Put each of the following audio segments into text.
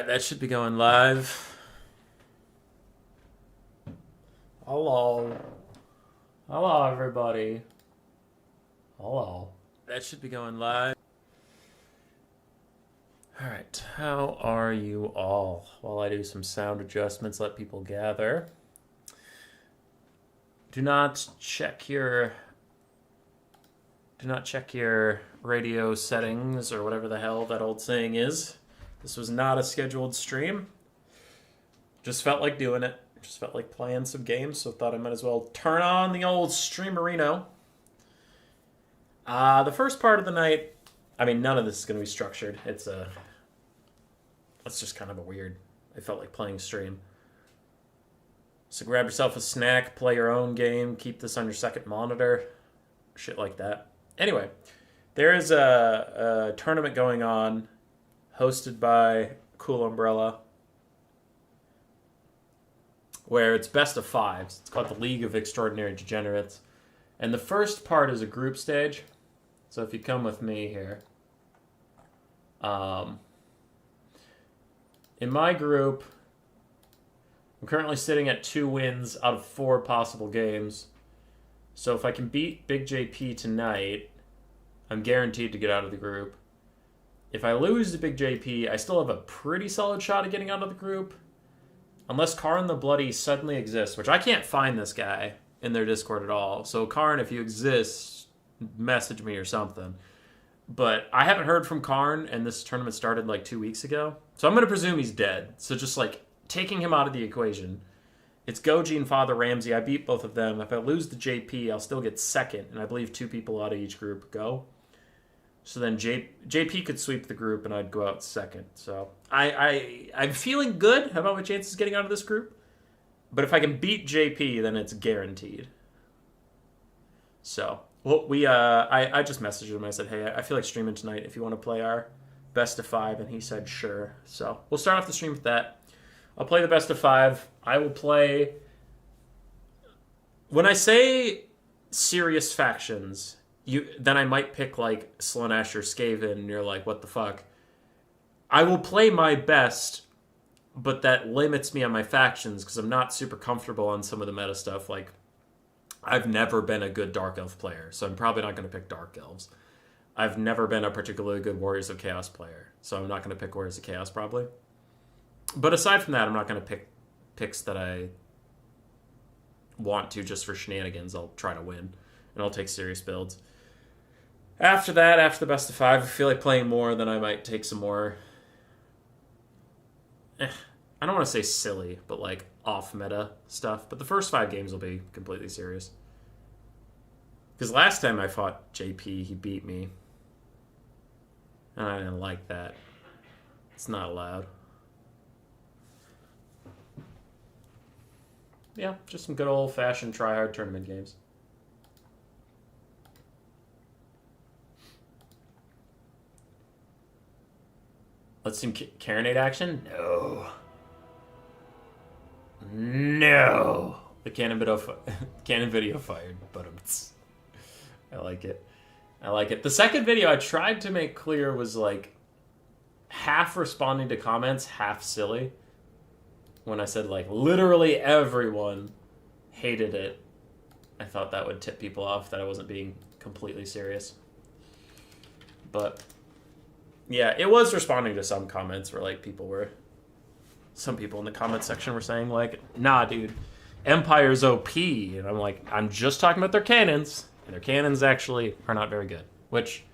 That should be going live. Hello. Hello, everybody. Hello. That should be going live. Alright, how are you all? While I do some sound adjustments, let people gather. Do not check your radio settings or whatever the hell that old saying is. This was not a scheduled stream. Just felt like doing it. Just felt like playing some games, so thought I might as well turn on the old streamerino. The first part of the night, I mean, none of this is going to be structured. It's just kind of a weird, I felt like playing stream. So grab yourself a snack, play your own game, keep this on your second monitor, shit like that. Anyway, there is a tournament going on hosted by Cool Umbrella where it's best of fives. It's called the League of Extraordinary Degenerates. And the first part is a group stage. So if you come with me here. In my group, I'm currently sitting at 2 wins out of 4 possible games. So if I can beat BigJP tonight, I'm guaranteed to get out of the group. If I lose to BigJP, I still have a pretty solid shot at getting out of the group. Unless Karn the Bloody suddenly exists, which I can't find this guy in their Discord at all. So Karn, if you exist, message me or something. But I haven't heard from Karn, and this tournament started like 2 weeks ago. So I'm going to presume he's dead. So just like taking him out of the equation. It's Goji and Father Ramsey. I beat both of them. If I lose to JP, I'll still get second. And I believe 2 people out of each group go. So then JP could sweep the group, and I'd go out second. So I'm feeling good about my chances of getting out of this group. But if I can beat JP, then it's guaranteed. So, well, I just messaged him. I said, hey, I feel like streaming tonight if you want to play our best of 5. And he said, sure. So we'll start off the stream with that. I'll play the best of 5. I will play... When I say serious factions... Then I might pick like Slaanesh or Skaven, and you're like, what the fuck? I will play my best, but that limits me on my factions because I'm not super comfortable on some of the meta stuff. Like, I've never been a good Dark Elf player, so I'm probably not going to pick Dark Elves. I've never been a particularly good Warriors of Chaos player, so I'm not going to pick Warriors of Chaos probably. But aside from that, I'm not going to pick picks that I want to just for shenanigans. I'll try to win, and I'll take serious builds. After that, after the best of 5, I feel like playing more, then I might take some more... I don't want to say silly, but like off-meta stuff. But the first 5 games will be completely serious. Because last time I fought JP, he beat me. And I didn't like that. It's not allowed. Yeah, just some good old-fashioned try-hard tournament games. Let's see Carronade action? No. No. The cannon video fired, but I like it. I like it. The second video I tried to make clear was like half responding to comments, half silly. When I said like literally everyone hated it, I thought that would tip people off that I wasn't being completely serious. But... yeah, it was responding to some comments where, like, some people in the comment section were saying, like, nah, dude, Empire's OP. And I'm like, I'm just talking about their cannons. And their cannons actually are not very good. Which,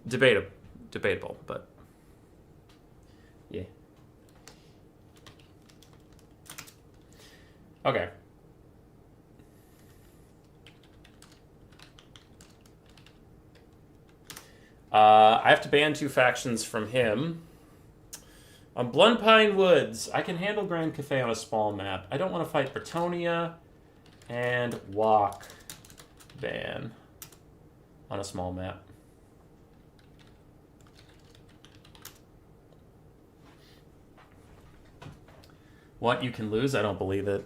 debatable, but, yeah. Okay. I have to ban 2 factions from him. On Blundpine Woods, I can handle Grand Cafe on a small map. I don't want to fight Bretonia and Walk ban on a small map. What, you can lose? I don't believe it.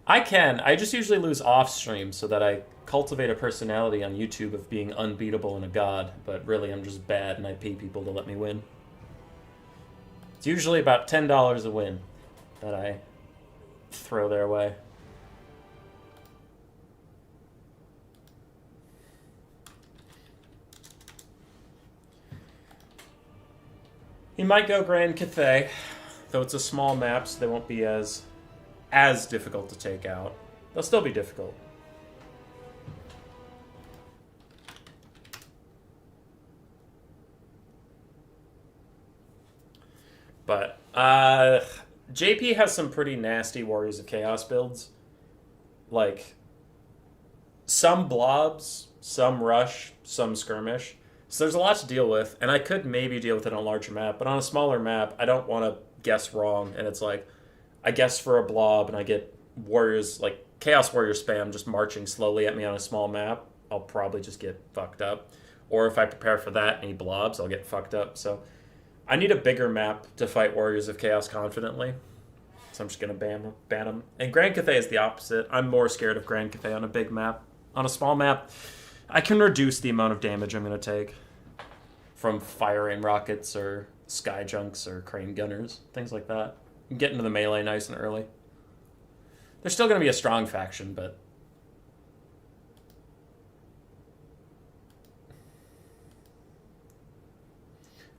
I can. I just usually lose off stream so that I cultivate a personality on YouTube of being unbeatable and a god, but really I'm just bad and I pay people to let me win. It's usually about $10 a win that I throw their way. He might go Grand Cathay, though it's a small map, so they won't be as difficult to take out. They'll still be difficult. But JP has some pretty nasty Warriors of Chaos builds. Like, some blobs, some rush, some skirmish. So there's a lot to deal with, and I could maybe deal with it on a larger map, but on a smaller map, I don't want to guess wrong, and it's like, I guess for a blob, and I get Warriors, like, Chaos Warrior spam just marching slowly at me on a small map, I'll probably just get fucked up. Or if I prepare for that and he blobs, I'll get fucked up. So I need a bigger map to fight Warriors of Chaos confidently. So I'm just going to ban them. And Grand Cathay is the opposite. I'm more scared of Grand Cathay on a big map. On a small map, I can reduce the amount of damage I'm going to take from firing rockets or sky junks or crane gunners, things like that. Get into the melee nice and early. There's still going to be a strong faction, but...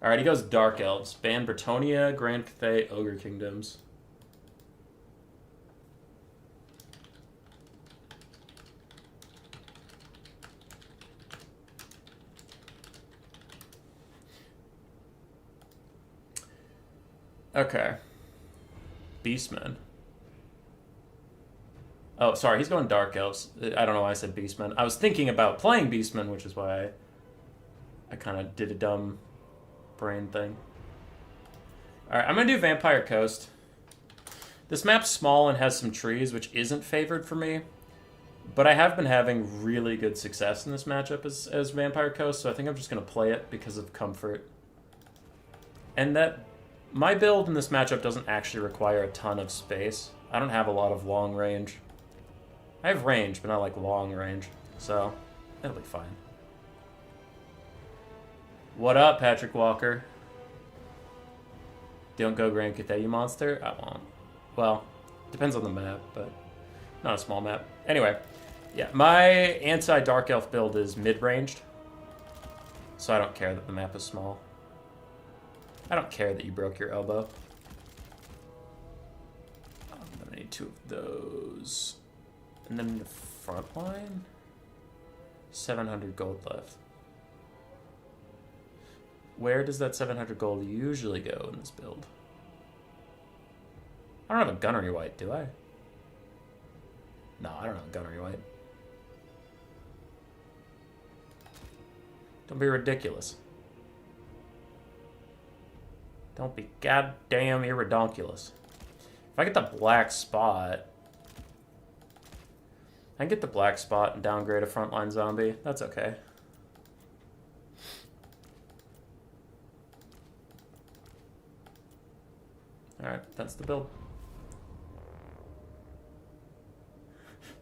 Alright, he goes Dark Elves. Ban Bretonnia, Grand Cathay, Ogre Kingdoms. Okay. Beastmen. Oh, sorry, he's going Dark Elves. I don't know why I said Beastmen. I was thinking about playing Beastmen, which is why I kind of did a dumb brain thing. Alright, I'm going to do Vampire Coast. This map's small and has some trees, which isn't favored for me. But I have been having really good success in this matchup as Vampire Coast, so I think I'm just going to play it because of comfort. And that my build in this matchup doesn't actually require a ton of space. I don't have a lot of long range. I have range, but not like long range, so that'll be fine. What up, Patrick Walker? Don't go Grand Cathay, you monster? I won't. Well, depends on the map, but not a small map. Anyway, yeah, my anti-Dark Elf build is mid-ranged, so I don't care that the map is small. I don't care that you broke your elbow. I'm gonna need 2 of those. And then the front line? 700 gold left. Where does that 700 gold usually go in this build? I don't have a gunnery white, do I? No, I don't have a gunnery white. Don't be ridiculous. Don't be goddamn irredonkulous. If I get the black spot... I can get the black spot and downgrade a frontline zombie. That's okay. Alright, that's the build.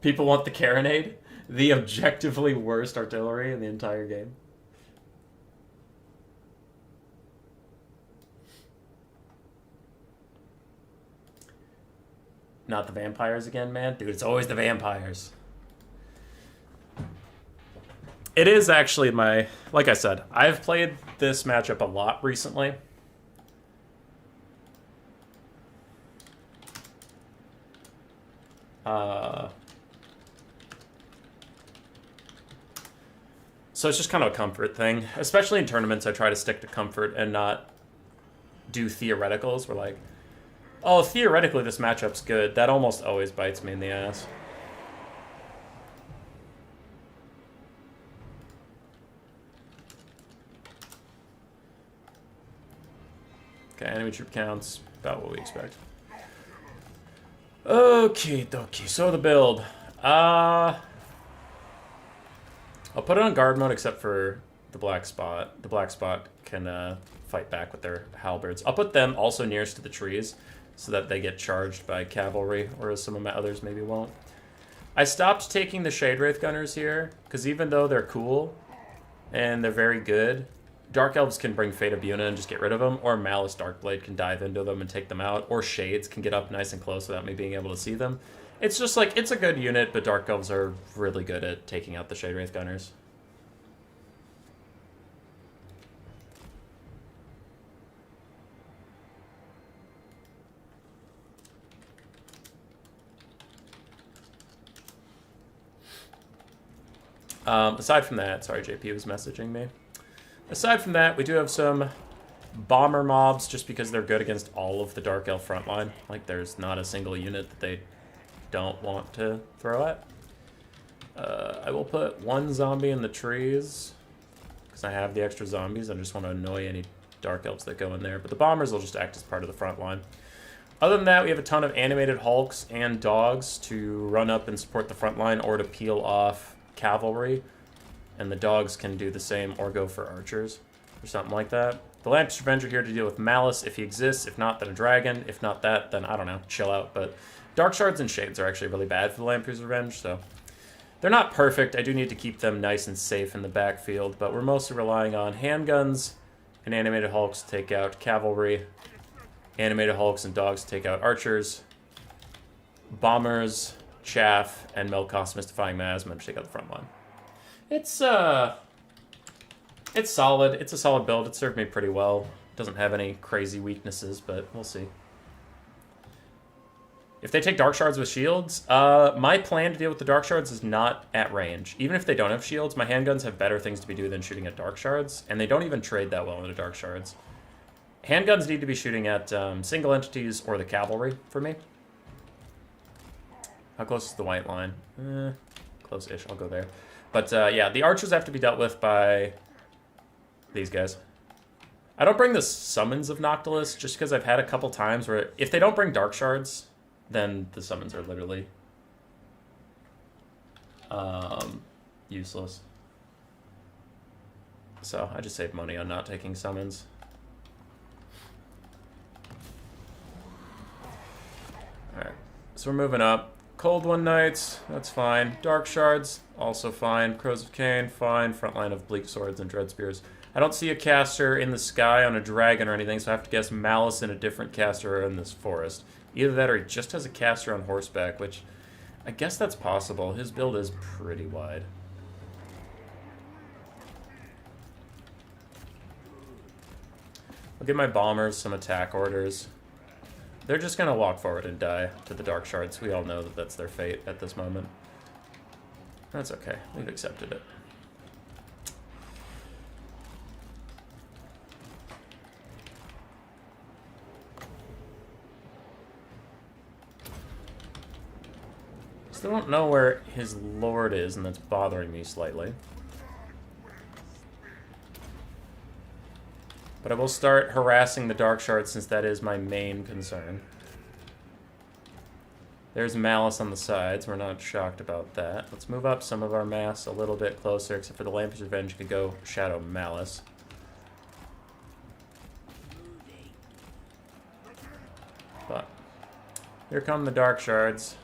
People want the Carronade? The objectively worst artillery in the entire game. Not the vampires again, man? Dude, it's always the vampires. It is actually my... Like I said, I've played this matchup a lot recently. So it's just kind of a comfort thing. Especially in tournaments, I try to stick to comfort and not do theoreticals. We're like, oh, theoretically this matchup's good. That almost always bites me in the ass. Okay, enemy troop counts, about what we expect. Okay, dokie, so the build. I'll put it on guard mode except for the black spot. The black spot can fight back with their halberds. I'll put them also nearest to the trees so that they get charged by cavalry, whereas some of my others maybe won't. I stopped taking the Shade Wraith Gunners here, because even though they're cool and they're very good, Dark Elves can bring Fate of Buna and just get rid of them, or Malice Darkblade can dive into them and take them out, or Shades can get up nice and close without me being able to see them. It's just like, it's a good unit, but Dark Elves are really good at taking out the Shade Wraith Gunners. Aside from that, sorry, JP was messaging me. Aside from that, we do have some bomber mobs just because they're good against all of the Dark Elf frontline. Like, there's not a single unit that they don't want to throw at. I will put one zombie in the trees because I have the extra zombies. I just want to annoy any Dark Elves that go in there. But the bombers will just act as part of the front line. Other than that, we have a ton of animated Hulks and dogs to run up and support the front line or to peel off cavalry, and the dogs can do the same or go for archers or something like that. The Lampe's Revenge are here to deal with Malice if he exists. If not, then a dragon. If not that, then I don't know, chill out. But Dark Shards and Shades are actually really bad for the Lampe's Revenge, so they're not perfect. I do need to keep them nice and safe in the backfield, but we're mostly relying on handguns and animated Hulks to take out cavalry, animated Hulks and dogs to take out archers, bombers, chaff, and Melkoth's Mystifying Miasma to take out the front line. It's solid. It's a solid build. It served me pretty well. It doesn't have any crazy weaknesses, but we'll see. If they take Dark Shards with shields, my plan to deal with the Dark Shards is not at range. Even if they don't have shields, my handguns have better things to be doing than shooting at Dark Shards, and they don't even trade that well into Dark Shards. Handguns need to be shooting at single entities or the cavalry for me. How close is the white line? Close-ish, I'll go there. But yeah, the archers have to be dealt with by these guys. I don't bring the summons of Noctilus just because I've had a couple times where if they don't bring Dark Shards, then the summons are literally useless. So I just save money on not taking summons. Alright, so we're moving up. Cold One Knights, that's fine. Dark Shards, also fine. Crows of Cain, fine. Frontline of Bleak Swords and Dread Spears. I don't see a caster in the sky on a dragon or anything, so I have to guess Malice in a different caster in this forest. Either that or he just has a caster on horseback, which I guess that's possible. His build is pretty wide. I'll give my bombers some attack orders. They're just going to walk forward and die to the Dark Shards. We all know that that's their fate at this moment. That's okay. We've accepted it. Still don't know where his lord is, and that's bothering me slightly. But I will start harassing the Dark Shards since that is my main concern. There's Malice on the sides. We're not shocked about that. Let's move up some of our mass a little bit closer, except for the Lampe's Revenge could go Shadow Malice. But here come the Dark Shards.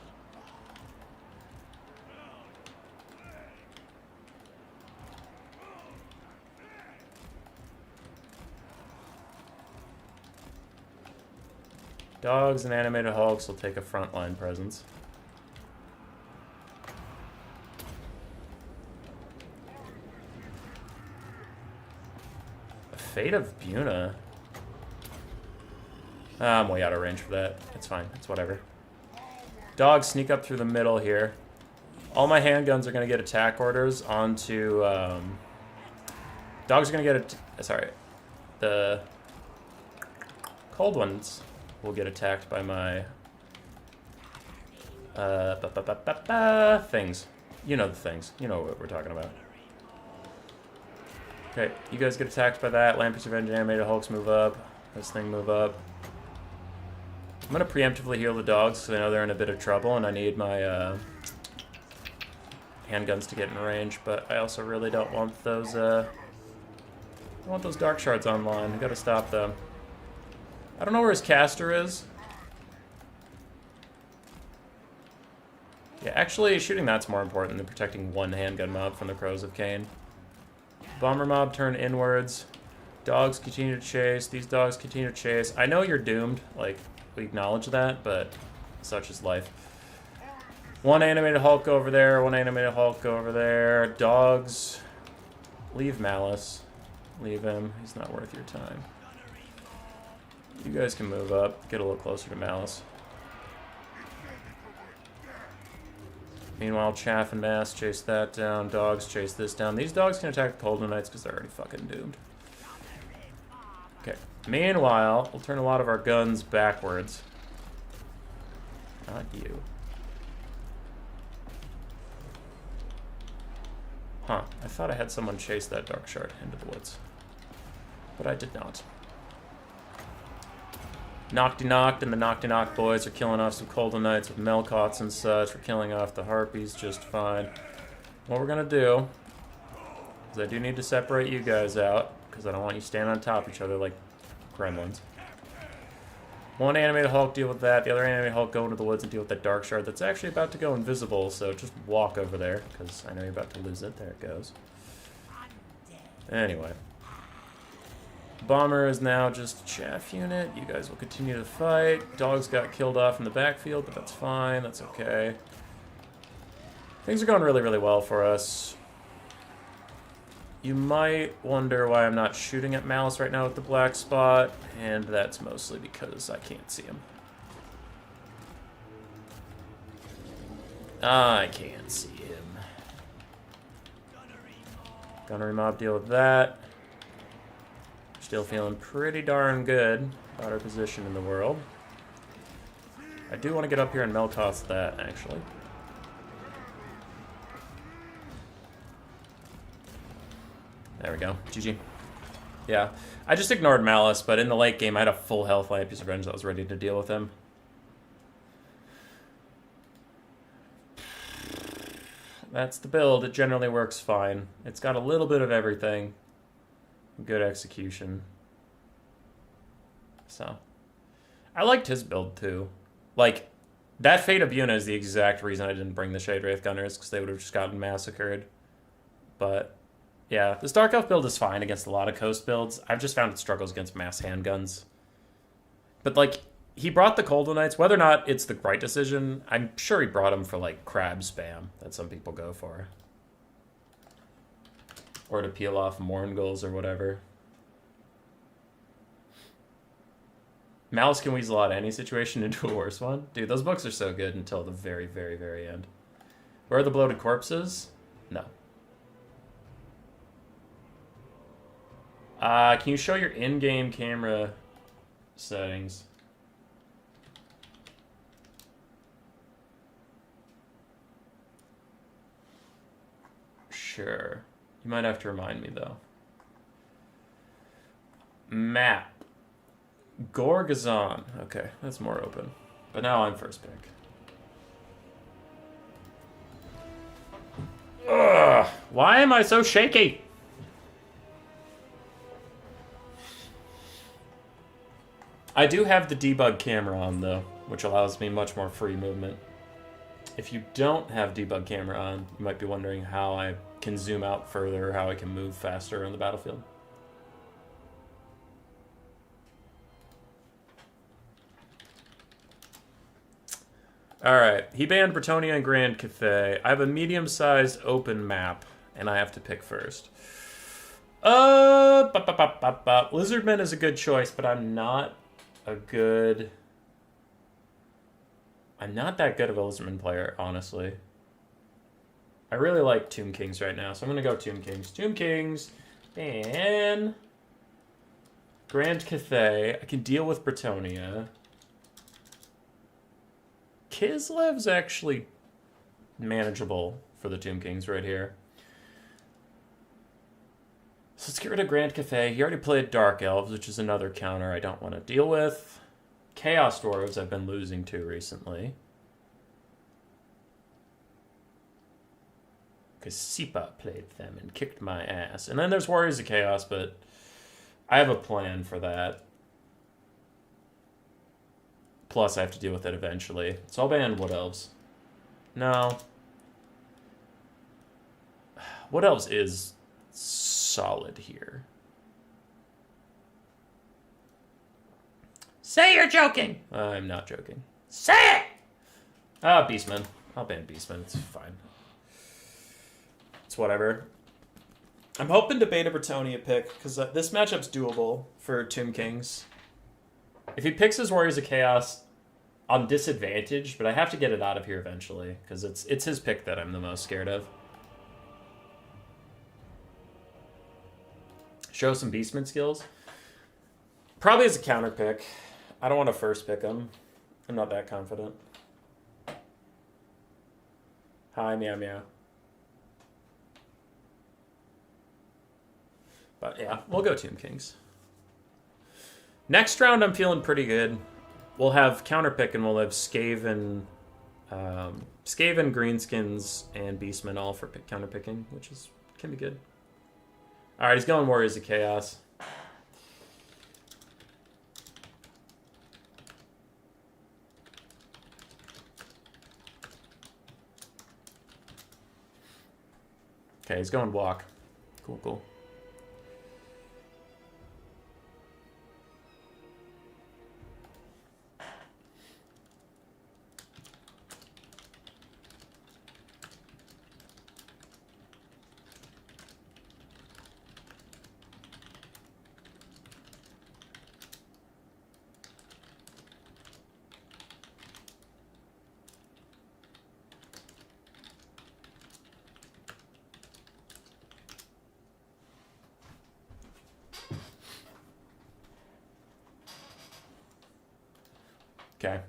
Dogs and animated Hulks will take a frontline presence. A Fate of Buna? I'm way out of range for that. It's fine. It's whatever. Dogs sneak up through the middle here. All my handguns are going to get attack orders onto... Dogs are going to get... Sorry. The cold ones will get attacked by my things. You know the things. You know what we're talking about. Okay, you guys get attacked by that. Lampe's Revenge, animated Hulks move up. This thing move up. I'm going to preemptively heal the dogs because I know they're in a bit of trouble and I need my handguns to get in range, but I also really don't want those Dark Shards online. I gotta stop them. I don't know where his caster is. Yeah, actually, shooting that's more important than protecting one handgun mob from the Crows of Cain. Bomber mob turn inwards. Dogs continue to chase. These dogs continue to chase. I know you're doomed. Like, we acknowledge that, but such is life. One animated Hulk over there. One animated Hulk over there. Dogs. Leave Malice. Leave him. He's not worth your time. You guys can move up. Get a little closer to Malice. Meanwhile, Chaff and Mass chase that down. Dogs chase this down. These dogs can attack the Cold Knights because they're already fucking doomed. Okay. Meanwhile, we'll turn a lot of our guns backwards. Not you. Huh. I thought I had someone chase that Dark Shard into the woods. But I did not. Knockty Knocked and the Knockty Knock boys are killing off some Colden Knights with Melcots and such. We're killing off the Harpies just fine. What we're gonna do is I do need to separate you guys out because I don't want you standing on top of each other like gremlins. One animated Hulk deal with that. The other animated Hulk go into the woods and deal with that Dark Shard that's actually about to go invisible, so just walk over there because I know you're about to lose it. There it goes. Anyway. Bomber is now just a chaff unit. You guys will continue to fight. Dogs got killed off in the backfield, but that's fine. That's okay. Things are going really, really well for us. You might wonder why I'm not shooting at Malice right now with the black spot, and that's mostly because I can't see him. I can't see him. Gunnery mob deal with that. Still feeling pretty darn good about our position in the world. I do want to get up here and Meltoss that, actually. There we go. GG. Yeah. I just ignored Malice, but in the late game, I had a full health Lampius Revenge that was ready to deal with him. That's the build. It generally works fine. It's got a little bit of everything. Good execution. So, I liked his build too. Like, that Fate of Yuna is the exact reason I didn't bring the Shade Wraith Gunners, because they would have just gotten massacred. But, yeah, this Dark Elf build is fine against a lot of Coast builds. I've just found it struggles against mass handguns. But, like, he brought the Cold Knights. Whether or not it's the right decision, I'm sure he brought them for, like, crab spam that some people go for. Or to peel off Mourngulls or whatever. Malice can weasel out any situation into a worse one. Dude, those books are so good until the very, very, very end. Where are the bloated corpses? No. Can you show your in-game camera settings? Sure. You might have to remind me, though. Map. Gorgazon. Okay, that's more open. But now I'm first pick. Ugh! Why am I so shaky? I do have the debug camera on, though, which allows me much more free movement. If you don't have debug camera on, you might be wondering how I can zoom out further, how I can move faster on the battlefield. Alright, he banned Bretonia and Grand Cathay. I have a medium-sized open map, and I have to pick first. Lizardman is a good choice, but I'm not that good of a Lizardman player, honestly. I really like Tomb Kings right now, so I'm going to go Tomb Kings. Tomb Kings, and Grand Cathay. I can deal with Bretonia. Kislev's actually manageable for the Tomb Kings right here. So let's get rid of Grand Cathay. He already played Dark Elves, which is another counter I don't want to deal with. Chaos Dwarves I've been losing to recently. Because Sipa played them and kicked my ass. And then there's Warriors of Chaos, but I have a plan for that. Plus, I have to deal with it eventually. So I'll ban Wood Elves. No. Wood Elves is solid here. Say you're joking! I'm not joking. Say it! Ah, Beastmen. I'll ban Beastmen. It's fine. It's whatever. I'm hoping to beta Bretonnia pick, because this matchup's doable for Tomb Kings. If he picks his Warriors of Chaos, I'm disadvantaged, but I have to get it out of here eventually, because it's his pick that I'm the most scared of. Show some Beastman skills. Probably as a counter pick. I don't want to first pick him. I'm not that confident. Hi, meow meow. But yeah, we'll go Tomb Kings. Next round, I'm feeling pretty good. We'll have counter pick and we'll have Skaven, Skaven, Greenskins, and Beastmen all for counter picking, which can be good. All right, he's going Warriors of Chaos. Okay, he's going walk. Cool, cool. Okay.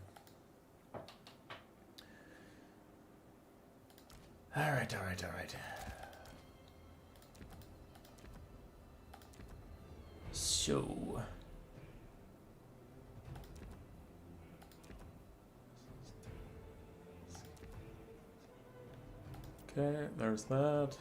All right. So. Okay, there's that.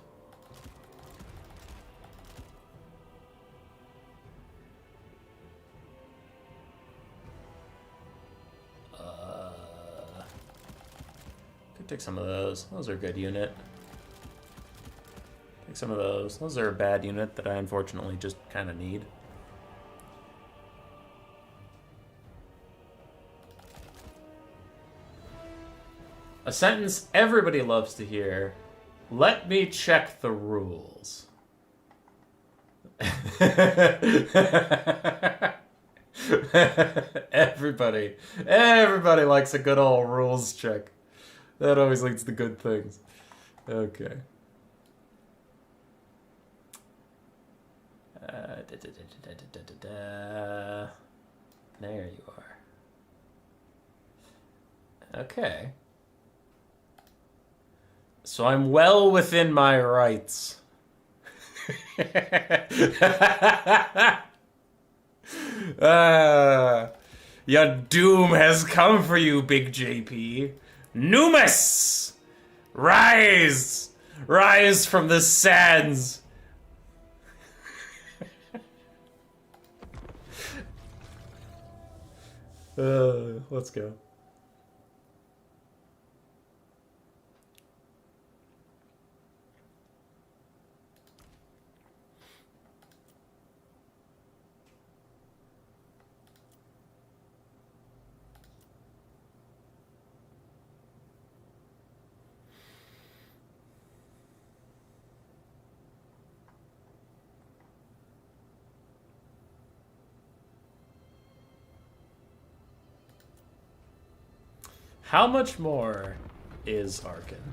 Could take some of those. Those are a good unit. Take some of those. Those are a bad unit that I unfortunately just kind of need. A sentence everybody loves to hear. Let me check the rules. Everybody likes a good old rules check. That always leads to good things. Okay. There you are. Okay. So I'm well within my rights. Your doom has come for you, BigJP. Numus! Rise! Rise from the sands! Let's go. How much more is Arkin?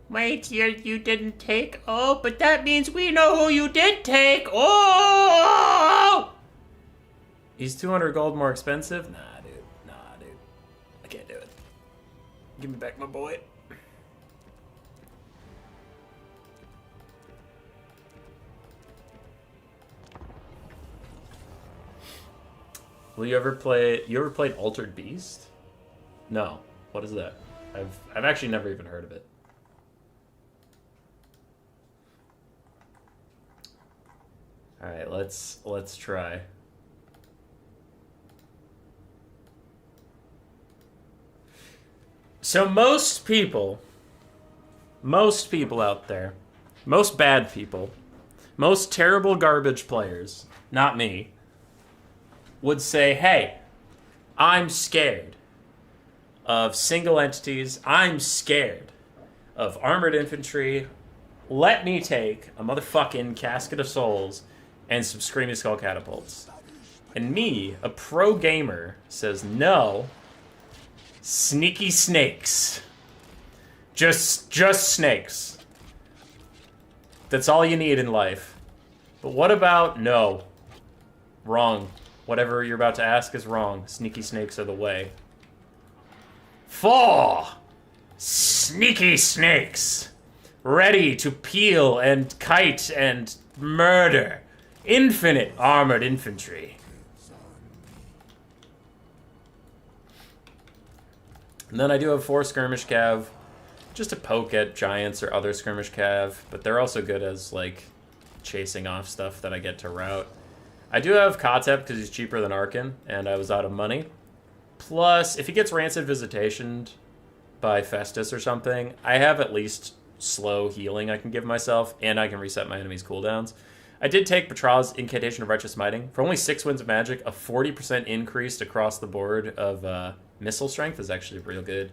Wait, you didn't take? Oh, but that means we know who you did take! Oh! He's 200 gold more expensive? Nah, dude. I can't do it. Give me back my boy. Will you ever play? You ever played Altered Beast? No. What is that? I've actually never even heard of it. All right, let's try. So most people out there, most bad people, Most terrible garbage players, not me, would say, hey, I'm scared of single entities. I'm scared of armored infantry. Let me take a motherfucking Casket of Souls and some Screaming Skull Catapults. And me, a pro gamer, says, no, sneaky snakes. Just snakes. That's all you need in life. But what about, no, wrong. Whatever you're about to ask is wrong. Sneaky snakes are the way. 4 sneaky snakes, ready to peel and kite and murder infinite armored infantry. And then I do have 4 skirmish cav, just to poke at giants or other skirmish cav, but they're also good as, like, chasing off stuff that I get to route. I do have Kotep because he's cheaper than Arkin, and I was out of money. Plus, if he gets Rancid Visitationed by Festus or something, I have at least slow healing I can give myself, and I can reset my enemies' cooldowns. I did take Petra's Incantation of Righteous Smiting. For only 6 Winds of Magic, a 40% increase across the board of missile strength is actually real good.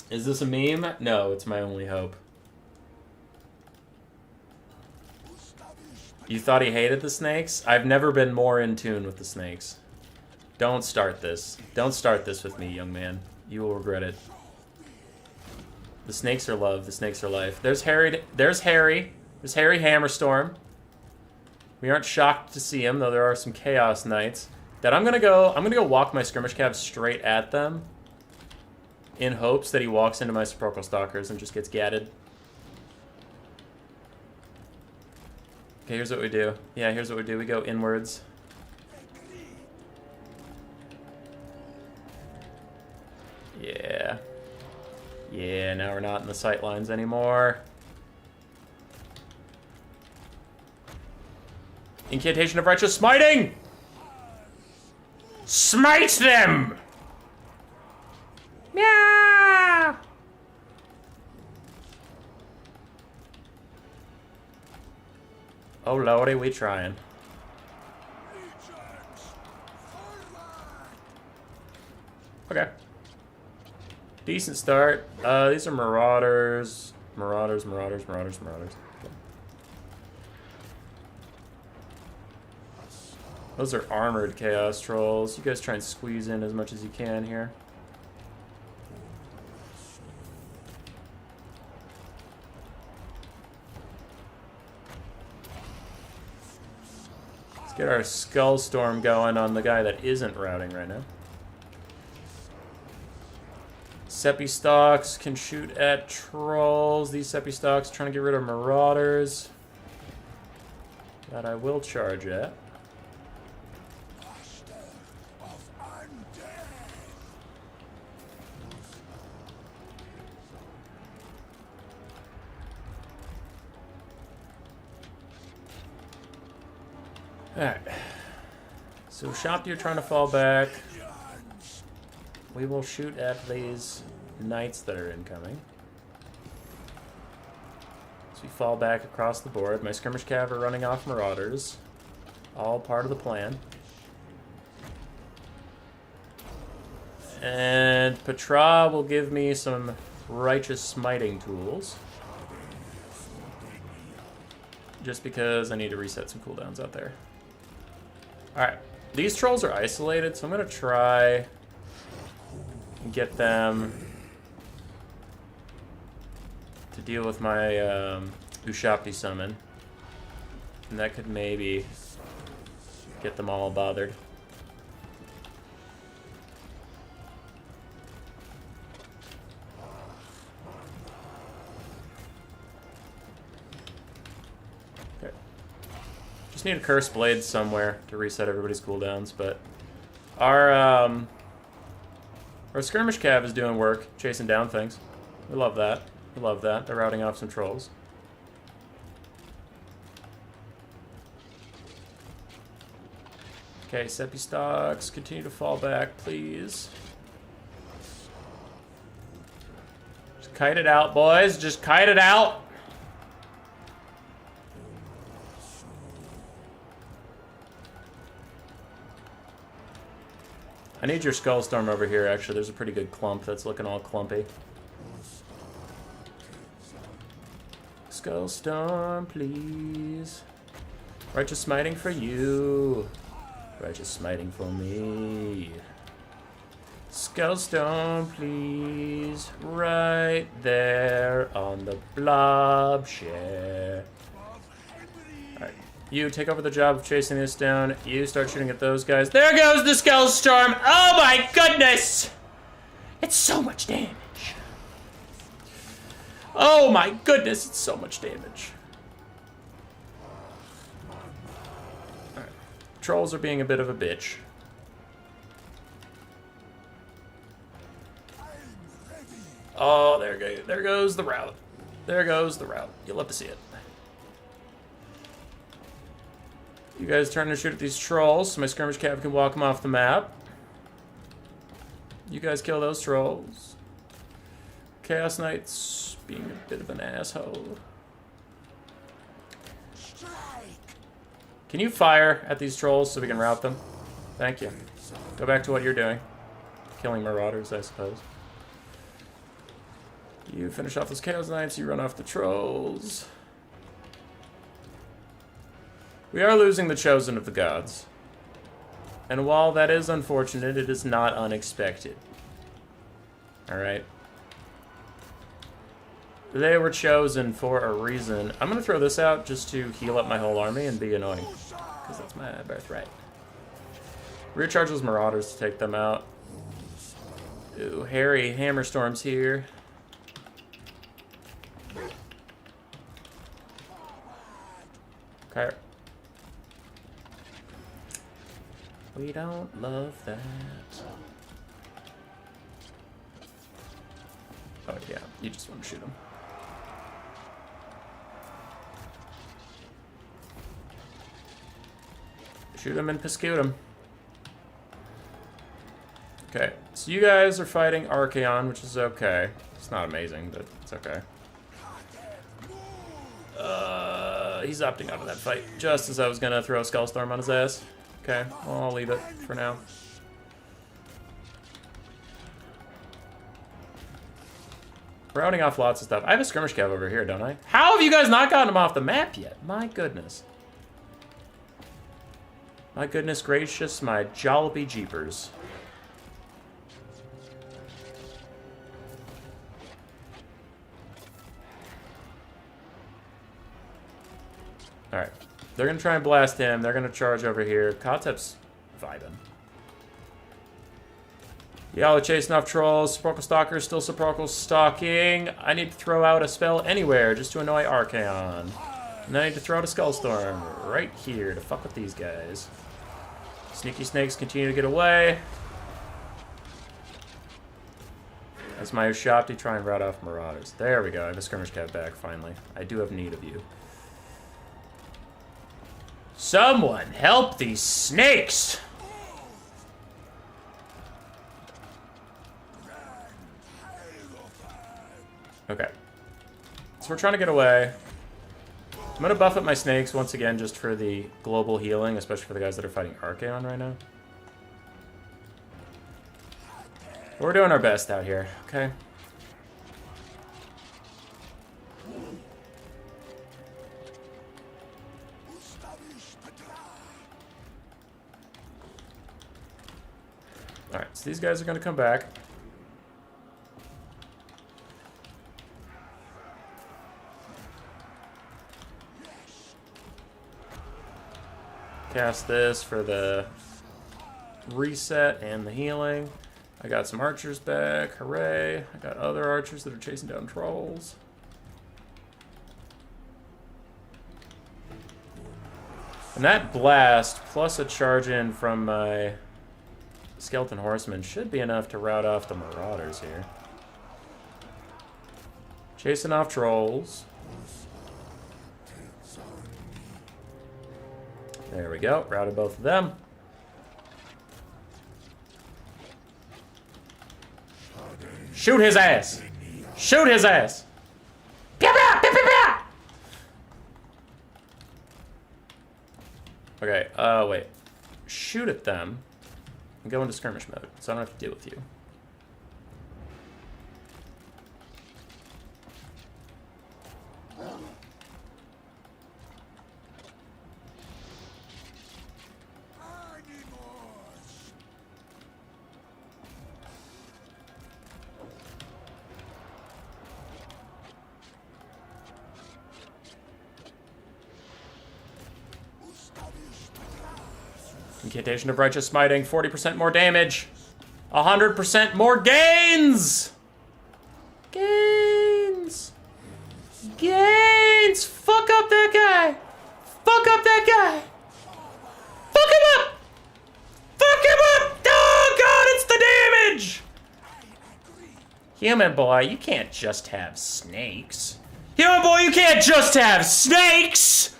Is this a meme? No, it's my only hope. You thought he hated the snakes? I've never been more in tune with the snakes. Don't start this. Don't start this with me, young man. You will regret it. The snakes are love. The snakes are life. There's Harry. There's Harry. There's Harry Hammerstorm. We aren't shocked to see him, though there are some Chaos Knights. That I'm gonna go walk my skirmish cab straight at them, in hopes that he walks into my Sepulchral Stalkers and just gets gatted. Okay, here's what we do. Yeah, here's what we do. We go inwards. Yeah. Yeah, now we're not in the sight lines anymore. Incantation of Righteous Smiting! Smite them! Meow! Oh lordy, we trying. Okay. Decent start. These are Marauders. Marauders. Okay. Those are armored Chaos Trolls. You guys try and squeeze in as much as you can here. Let's get our Skull Storm going on the guy that isn't routing right now. Sepi Stalks can shoot at Trolls. These Sepi Stalks trying to get rid of Marauders. That I will charge at. Alright. So Shopdeer trying to fall back. We will shoot at these knights that are incoming. So we fall back across the board. My skirmish cav are running off Marauders. All part of the plan. And Petra will give me some righteous smiting tools. Just because I need to reset some cooldowns out there. Alright. These trolls are isolated, so I'm going to try and get them to deal with my Ushapti summon. And that could maybe get them all bothered. Okay. Just need a Curse Blade somewhere to reset everybody's cooldowns, but our skirmish cav is doing work, chasing down things. We love that. We love that. They're routing off some trolls. Okay, Sepi Stocks, continue to fall back, please. Just Kite it out, boys. Just kite it out. I need your Skullstorm over here, actually. There's a pretty good clump that's looking all clumpy. Skullstorm, please. Righteous smiting for you. Righteous smiting for me. Skullstorm, please. Right there on the blob share. Alright. You take over the job of chasing this down. You start shooting at those guys. There goes the Skullstorm! Oh my goodness! It's so much damage. Oh my goodness, it's so much damage. Alright. Trolls are being a bit of a bitch. Oh, there goes the route. There goes the route. You'll love to see it. You guys turn to shoot at these trolls so my skirmish cav can walk them off the map. You guys kill those trolls. Chaos Knight's being a bit of an asshole. Can you fire at these trolls so we can rout them? Thank you. Go back to what you're doing. Killing marauders, I suppose. You finish off those Chaos Knights, you run off the trolls. We are losing the Chosen of the Gods. And while that is unfortunate, it is not unexpected. Alright? They were chosen for a reason. I'm going to throw this out just to heal up my whole army and be annoying. Because that's my birthright. Recharge those Marauders to take them out. Ooh, Harry Hammerstorm's here. Okay. We don't love that. Oh yeah, you just want to shoot him. Shoot him and pescute him. Okay, so you guys are fighting Archaon, which is okay. It's not amazing, but it's okay. He's opting out of that fight, just as I was gonna throw a Skullstorm on his ass. Okay, well, I'll leave it for now. Rounding off lots of stuff. I have a skirmish cav over here, don't I? How have you guys not gotten him off the map yet? My goodness. My goodness gracious, my jollopy jeepers. Alright. They're going to try and blast him. They're going to charge over here. Kotep's vibing. Y'all are chasing off trolls. Sepulchral Stalker is still Sepulchral Stalking. I need to throw out a spell anywhere just to annoy Archaon. And I need to throw out a Skullstorm right here to fuck with these guys. Sneaky snakes continue to get away. As my Ushapti try and rout off Marauders. There we go. I have a skirmish cav back finally. I do have need of you. Someone help these snakes! Okay. So we're trying to get away. I'm going to buff up my snakes once again just for the global healing, especially for the guys that are fighting Archaon right now. But we're doing our best out here, okay? Alright, so these guys are going to come back. Cast this for the reset and the healing. I got some archers back. Hooray. I got other archers that are chasing down trolls. And that blast, plus a charge in from my Skeleton Horseman, should be enough to rout off the Marauders here. Chasing off trolls. There we go. Routed both of them. Shoot his ass! Shoot his ass! Pew, pew, pew, pew, pew! Okay, wait. Shoot at them and go into skirmish mode, so I don't have to deal with you. Incantation of Righteous Smiting, 40% more damage. 100% more gains! Gains! Gains! Fuck up that guy! Fuck up that guy! Fuck him up! Fuck him up! Oh god, it's the damage! Human boy, you can't just have snakes. Human boy, you can't just have snakes!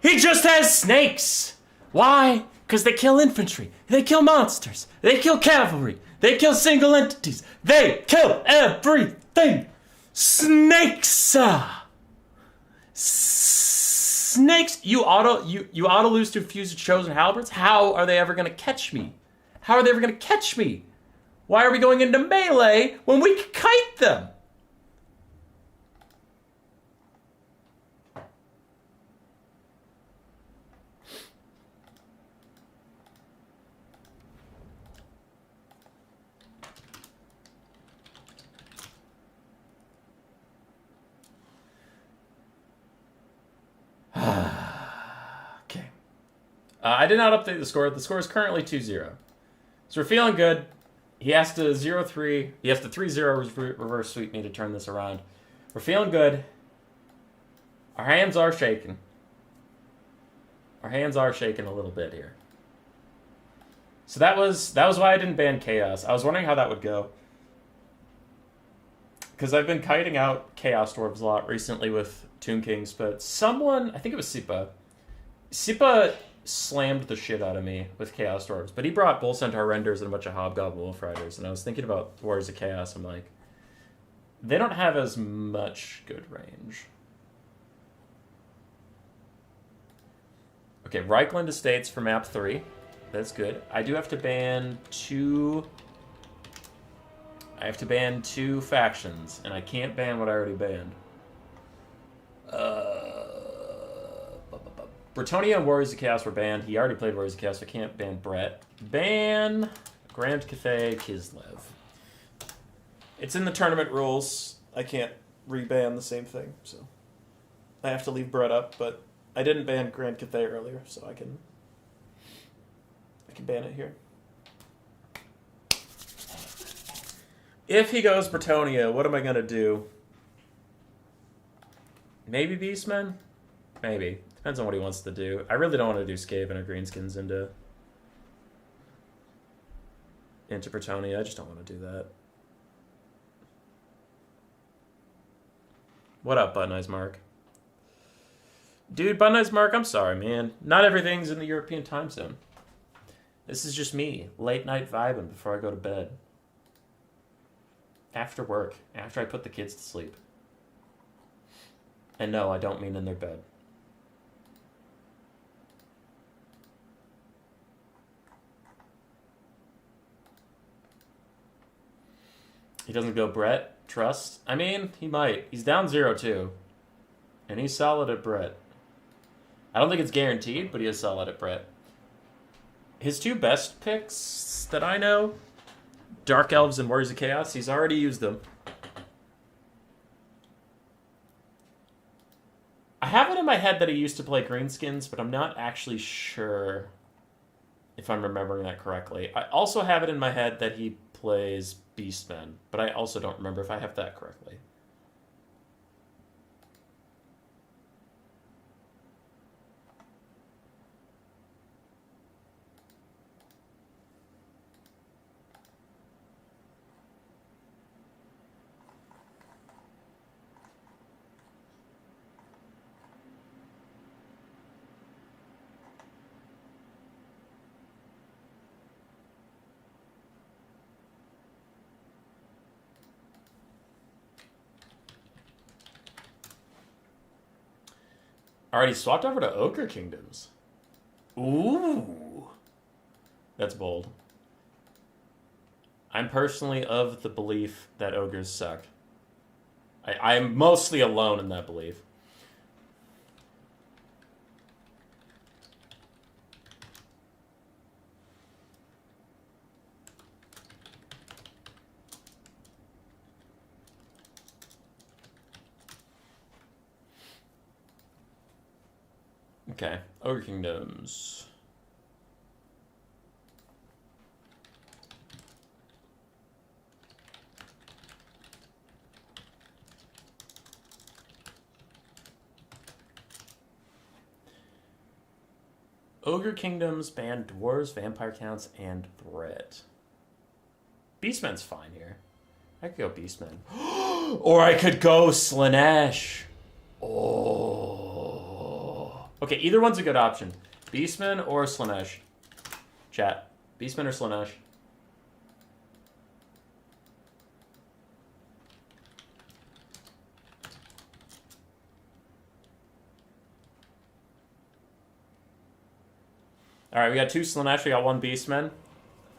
He just has snakes! Why? Because they kill infantry, they kill monsters, they kill cavalry, they kill single entities, they kill everything! Snakes! Snakes! You auto lose to fused chosen halberds? How are they ever gonna catch me? How are they ever gonna catch me? Why are we going into melee when we can kite them? Okay. I did not update the score. The score is currently 2-0. So we're feeling good. He has to 0-3. He has to 3-0 reverse sweep me to turn this around. We're feeling good. Our hands are shaking. Our hands are shaking a little bit here. So that was why I didn't ban Chaos. I was wondering how that would go. Because I've been kiting out Chaos Dwarves a lot recently with Tomb Kings, but someone, I think it was Sipa. Sipa slammed the shit out of me with Chaos Dwarves, but he brought Bull Centaur Renders and a bunch of Hobgoblin Wolf Riders, and I was thinking about Warriors of Chaos. I'm like, they don't have as much good range. Okay, Reichland Estates for map 3. That's good. I do have to ban two... I have to ban 2 factions, and I can't ban what I already banned. Bretonia and Warriors of Chaos were banned. He already played Warriors of Chaos, so I can't ban Brett. Ban Grand Cathay Kislev. It's in the tournament rules. I can't re-ban the same thing, so I have to leave Brett up, but I didn't ban Grand Cathay earlier, so I can ban it here. If he goes Bretonia, what am I going to do? Maybe Beastmen? Maybe. Depends on what he wants to do. I really don't want to do Skaven or Greenskins into Bretonia. I just don't want to do that. What up, Button Eyes Mark? Dude, Button Eyes Mark, I'm sorry, man. Not everything's in the European time zone. This is just me, late night vibing before I go to bed. After work, after I put the kids to sleep. And no, I don't mean in their bed. He doesn't go Brett, trust? I mean, he might. He's down 0-2. And he's solid at Brett. I don't think it's guaranteed, but he is solid at Brett. His 2 best picks that I know, Dark Elves and Warriors of Chaos, he's already used them. I have it in my head that he used to play Greenskins, but I'm not actually sure if I'm remembering that correctly. I also have it in my head that he plays Beastmen, but I also don't remember if I have that correctly. Alright, he swapped over to Ogre Kingdoms. Ooh. That's bold. I'm personally of the belief that ogres suck. I'm mostly alone in that belief. Okay, Ogre Kingdoms. Ogre Kingdoms ban Dwarves, Vampire Counts, and Threat. Beastmen's fine here. I could go Beastmen. Or I could go Slaanesh. Oh. Okay, either one's a good option. Beastmen or Slaanesh. Chat. Beastmen or Slaanesh. Alright, we got 2 Slaanesh, we got 1 Beastman.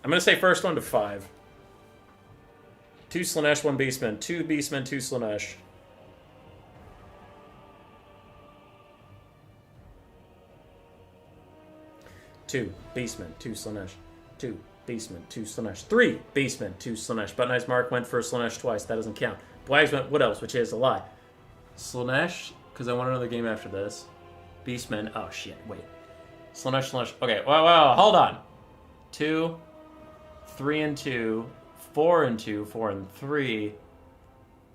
I'm gonna say first one to 5. 2 Slaanesh, 1 Beastman. 2 Beastmen, 2 Slaanesh. Two Beastmen, 2 Slaanesh. 2 Beastmen, 2 Slaanesh. 3 Beastmen, 2 Slaanesh. But Nice Mark went for Slaanesh twice, that doesn't count. Blags went what else, which is a lie. Slaanesh, because I want another game after this. Beastmen, oh shit, wait. Slaanesh, Slaanesh. Okay, wow, hold on. 2, 3 and 2, 4 and 2, 4 and 3,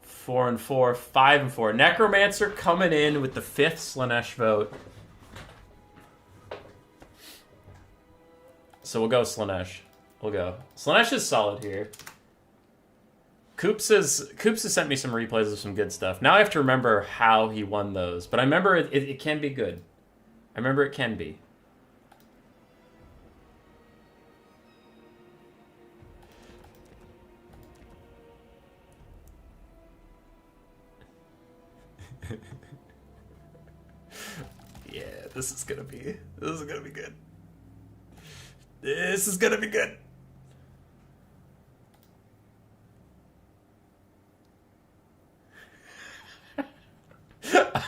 4 and 4, 5 and 4. Necromancer coming in with the 5th Slaanesh vote. So we'll go Slaanesh. We'll go. Slaanesh is solid here. Coops has sent me some replays of some good stuff. Now I have to remember how he won those. But I remember it can be good. I remember it can be. Yeah, this is gonna be good. This is gonna be good.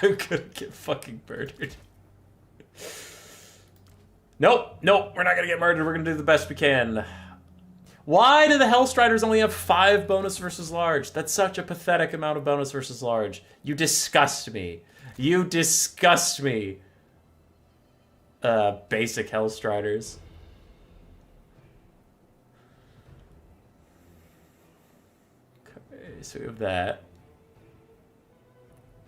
I'm gonna get fucking murdered. Nope, we're not gonna get murdered. We're gonna do the best we can. Why do the Hellstriders only have 5 bonus versus large? That's such a pathetic amount of bonus versus large. You disgust me. You disgust me. Basic Hellstriders. Okay, so we have that.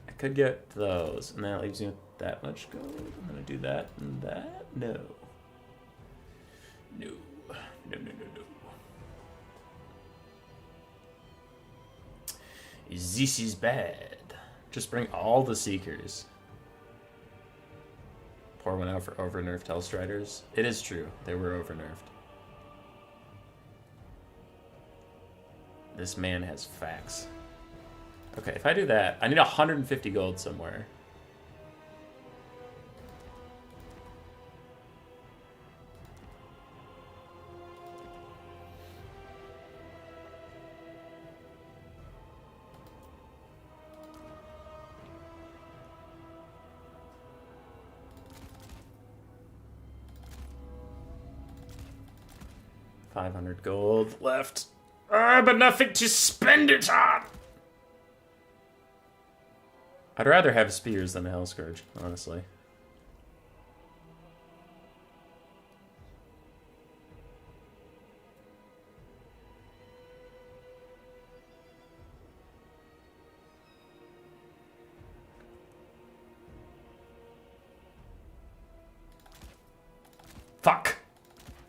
I could get those, and that leaves me with that much gold. I'm gonna do that and that. No. This is bad. Just bring all the Seekers. Pour one out for over-nerfed Hellstriders. It is true. They were over-nerfed. This man has facts. Okay, if I do that, I need 150 gold somewhere. $500 gold left. But nothing to spend it on! I'd rather have spears than a Hellscourge, honestly. Fuck!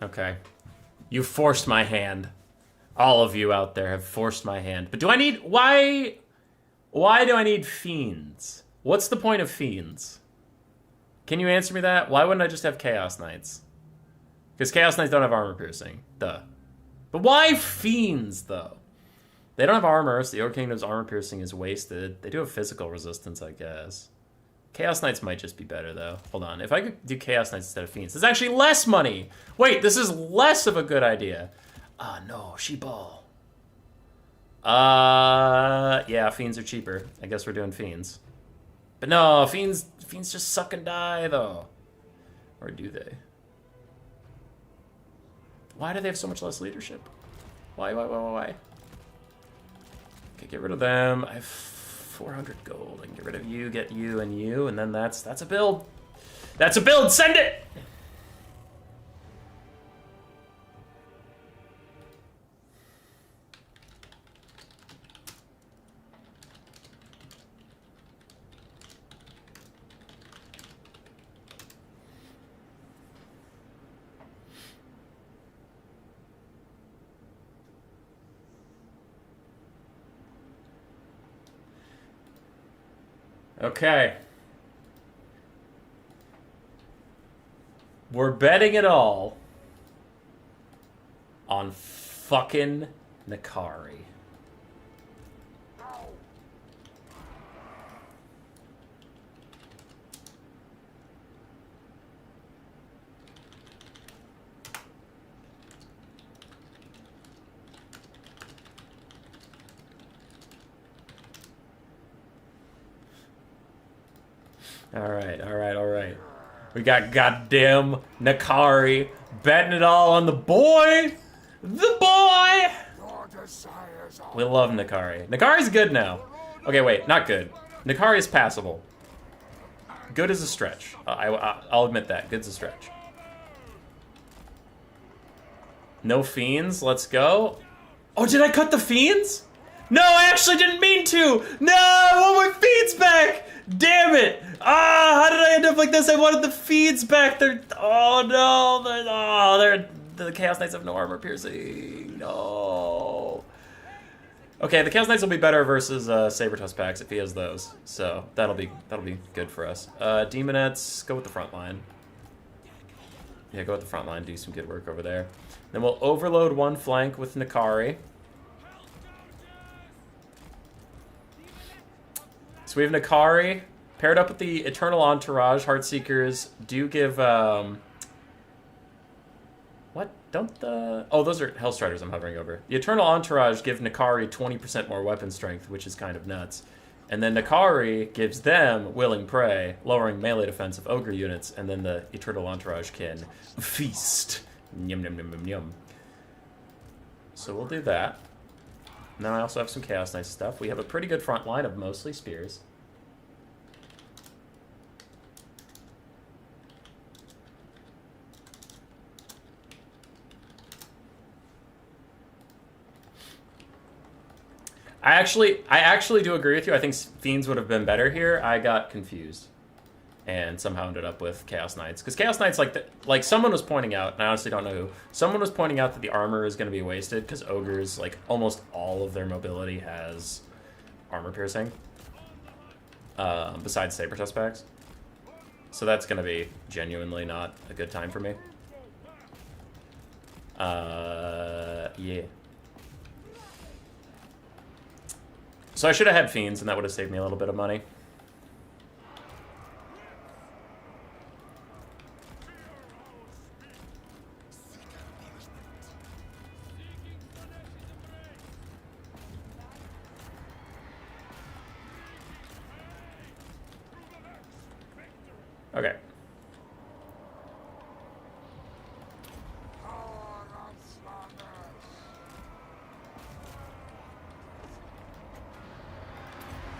Okay. You forced my hand. All of you out there have forced my hand. But do I need... Why do I need Fiends? What's the point of Fiends? Can you answer me that? Why wouldn't I just have Chaos Knights? Because Chaos Knights don't have armor piercing. Duh. But why Fiends, though? They don't have armor, so the Ogre Kingdom's armor piercing is wasted. They do have physical resistance, I guess. Chaos Knights might just be better, though. Hold on. If I could do Chaos Knights instead of Fiends, there's actually less money. Wait, this is less of a good idea. Ah, no. She-Ball. Yeah, Fiends are cheaper. I guess we're doing Fiends. But no, Fiends just suck and die, though. Or do they? Why do they have so much less leadership? Why? Okay, get rid of them. I have 400 gold. I can get rid of you, get you, and then that's a build. That's a build! Send it! Okay. We're betting it all on fucking Nakari. All right. We got goddamn Nakari betting it all on the boy! The boy! We love Nakari. Nakari's good now. Okay, wait, not good. Nakari is passable. Good is a stretch. I'll admit that. Good's a stretch. No Fiends, let's go. Oh, did I cut the Fiends? No, I actually didn't mean to! No, I want my Fiends back! Damn it! Ah, how did I end up like this? I wanted the Fiends back. The Chaos Knights have no armor piercing. No. Okay, the Chaos Knights will be better versus Sabertusk packs if he has those. So that'll be good for us. Demonettes, go with the front line. Yeah, go with the front line. Do some good work over there. Then we'll overload one flank with Nakari. So we have Nakari paired up with the Eternal Entourage. Heartseekers do give what? Don't the... Oh, those are Hellstriders I'm hovering over. The Eternal Entourage give Nakari 20% more weapon strength, which is kind of nuts. And then Nakari gives them Willing Prey, lowering melee defense of Ogre units, and then the Eternal Entourage can feast. Yum, yum, yum, yum, yum. So we'll do that. Now I also have some Chaos Knight stuff. We have a pretty good front line of mostly spears. I actually do agree with you. I think Fiends would have been better here. I got confused and somehow ended up with Chaos Knights. Because Chaos Knights, like someone was pointing out, and I honestly don't know who, someone was pointing out that the armor is going to be wasted because Ogres, like, almost all of their mobility has armor piercing, besides Sabertusk packs. So that's going to be genuinely not a good time for me. Yeah. So I should have had Fiends, and that would have saved me a little bit of money. Okay.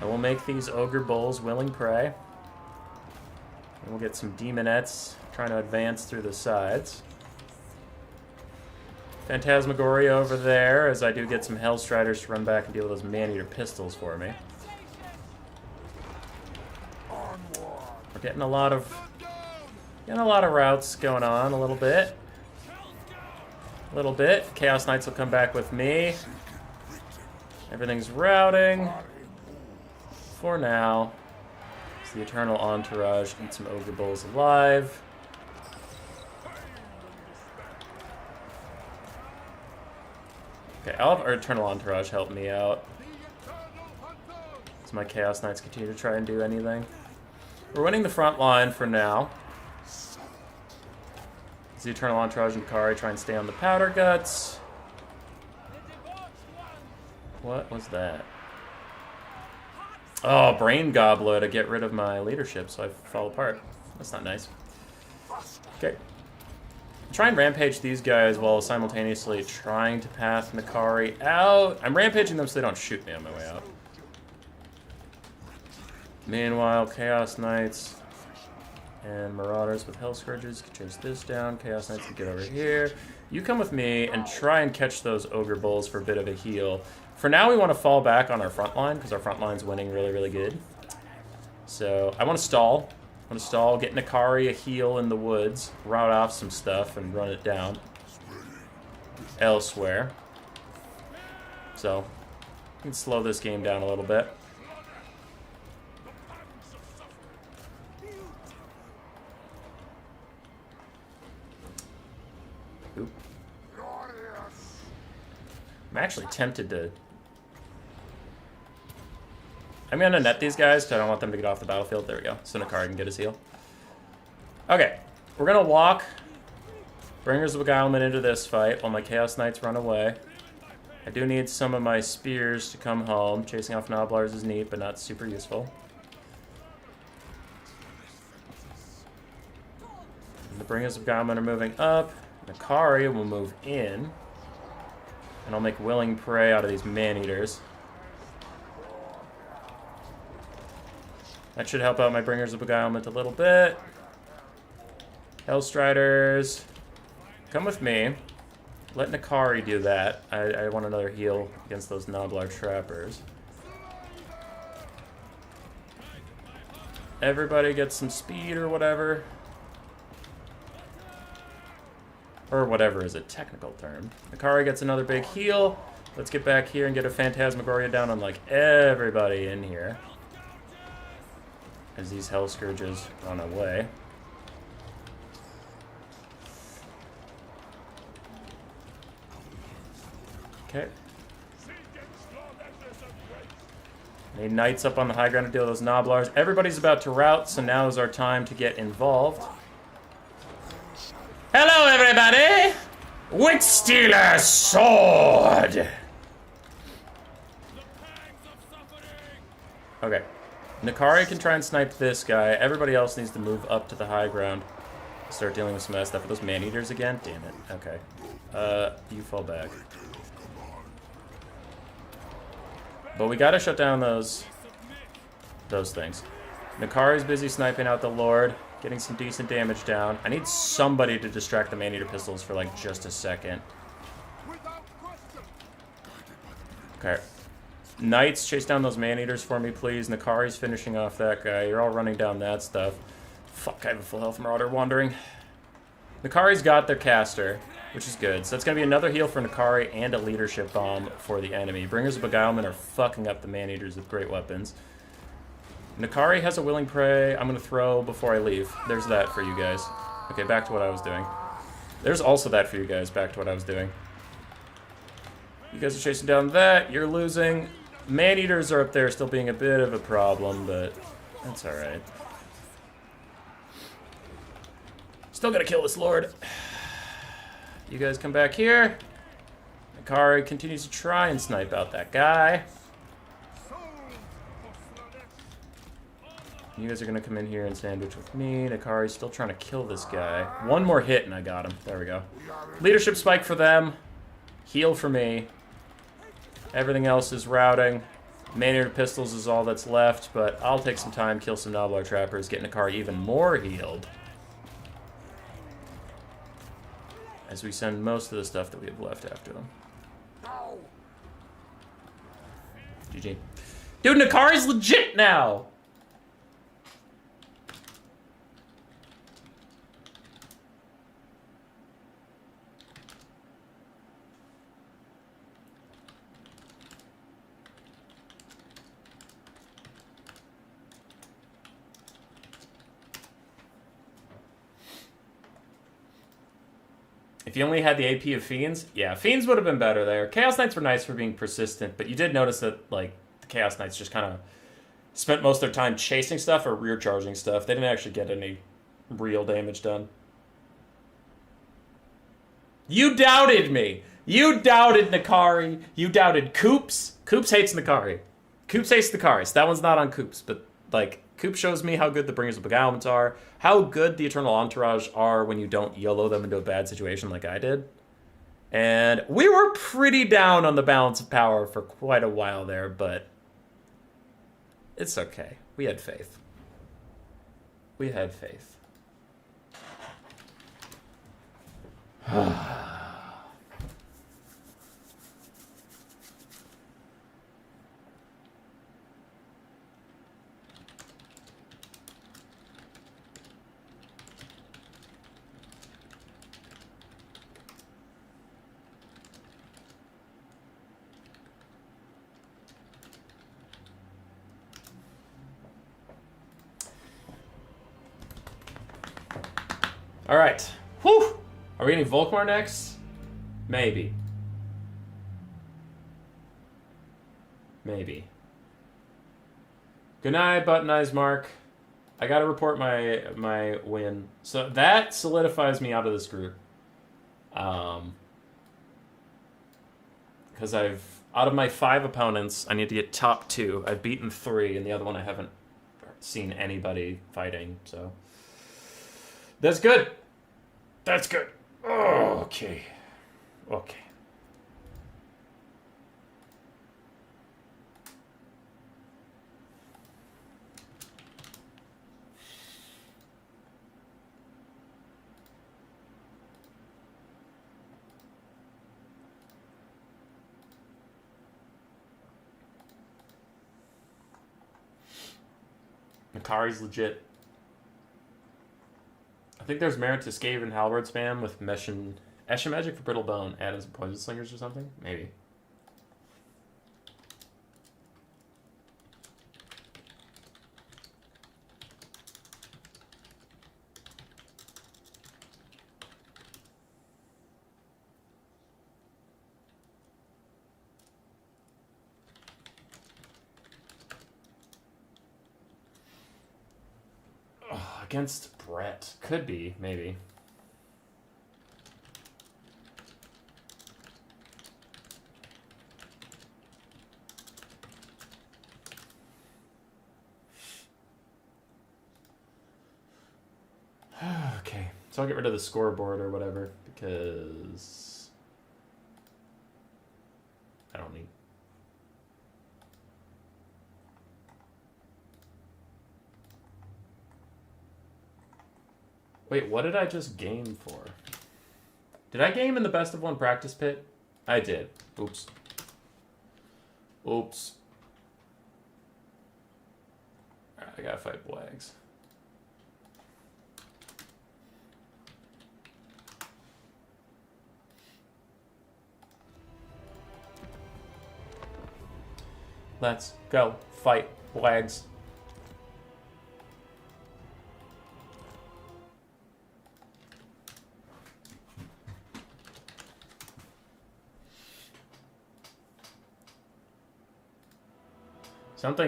I will make these Ogre Bulls Willing Prey. And we'll get some Demonettes trying to advance through the sides. Phantasmagoria over there, as I do get some Hellstriders to run back and deal with those Man-Eater pistols for me. We're getting a lot of routes going on a little bit. A little bit. Chaos Knights will come back with me. Everything's routing. For now. It's the Eternal Entourage. Eat some Ogre Bulls alive. Okay, I'll have our Eternal Entourage help me out. As my Chaos Knights continue to try and do anything. We're winning the front line for now. It's the Eternal Entourage and Kari try and stay on the powder guts. What was that? Oh, Brain Gobbler to get rid of my leadership so I fall apart. That's not nice. Okay. Try and rampage these guys while simultaneously trying to pass Nakari out. I'm rampaging them so they don't shoot me on my way out. Meanwhile, Chaos Knights and Marauders with Hell Scourges can chase this down. Chaos Knights can get over here. You come with me and try and catch those Ogre Bulls for a bit of a heal. For now, we want to fall back on our front line because our front line's winning really, really good. So I want to stall. I want to stall, get Nakari a heal in the woods, route off some stuff, and run it down elsewhere. So we can slow this game down a little bit. Oop. I'm actually tempted to... I'm going to net these guys because I don't want them to get off the battlefield. There we go. So Nakari can get his heal. Okay. We're going to walk Bringers of Beguilement into this fight while my Chaos Knights run away. I do need some of my spears to come home. Chasing off Noblars is neat, but not super useful. And the Bringers of Beguilement are moving up. Nakari will move in. And I'll make willing prey out of these man-eaters. That should help out my Bringers of Beguilement a little bit. Hellstriders, come with me. Let Nakari do that. I want another heal against those Noblar Trappers. Everybody gets some speed or whatever. Or whatever is a technical term. Nakari gets another big heal. Let's get back here and get a Phantasmagoria down on like everybody in here. As these Hell Scourges run away. Okay. Need Knights up on the high ground to deal with those Noblars. Everybody's about to rout, so now is our time to get involved. Hello, everybody! Witstealer Sword! Okay. Nakari can try and snipe this guy. Everybody else needs to move up to the high ground. Start dealing with some of that stuff. Are those man-eaters again? Damn it. Okay. You fall back. But we gotta shut down those things. Nakari's busy sniping out the Lord, getting some decent damage down. I need somebody to distract the man-eater pistols for like just a second. Okay. Knights, chase down those man-eaters for me, please. Nakari's finishing off that guy. You're all running down that stuff. Fuck, I have a full health Marauder wandering. Nakari's got their caster, which is good. So that's going to be another heal for Nakari and a leadership bomb for the enemy. Bringers of Beguilement are fucking up the man-eaters with great weapons. Nakari has a willing prey. I'm going to throw before I leave. There's that for you guys. Okay, back to what I was doing. There's also that for you guys. Back to what I was doing. You guys are chasing down that. You're losing. Man-eaters are up there still being a bit of a problem, but that's alright. Still gotta kill this Lord. You guys come back here. Nakari continues to try and snipe out that guy. You guys are gonna come in here and sandwich with me. Nakari's still trying to kill this guy. One more hit and I got him. There we go. Leadership spike for them. Heal for me. Everything else is routing. Man-eater pistols is all that's left, but I'll take some time, kill some Noblar Trappers, get Nakari even more healed. As we send most of the stuff that we have left after them. GG. Dude, Nakari's legit now! If you only had the AP of Fiends, yeah, Fiends would have been better there. Chaos Knights were nice for being persistent, but you did notice that, like, the Chaos Knights just kind of spent most of their time chasing stuff or rear charging stuff. They didn't actually get any real damage done. You doubted me. You doubted Nakari. You doubted Koops. Koops hates Nakari. Koops hates Nakari, so that one's not on Koops. But, like, Koops shows me how good the Bringers of Beguilement are, how good the Eternal Entourage are when you don't YOLO them into a bad situation like I did. And we were pretty down on the balance of power for quite a while there, but it's okay. We had faith. We had faith. All right. Whew. Are we getting Volkmar next? Maybe. Maybe. Good night, Button Eyes Mark. I gotta report my win. So that solidifies me out of this group. Because out of my 5 opponents, I need to get top 2. I've beaten 3, and the other one I haven't seen anybody fighting, so that's good. That's good. Oh, okay. Okay. Nakari's legit. I think there's merit to Skaven Halberd spam with Eshin Magic for Brittle Bone, add in some Poison Slingers or something? Maybe. Oh, against Brett. Could be, maybe. Okay, so I'll get rid of the scoreboard or whatever, because I don't need... Wait, what did I just game for? Did I game in the best of 1 practice pit? I did. Oops. Oops. Alright, I gotta fight Blags. Let's go fight Blags.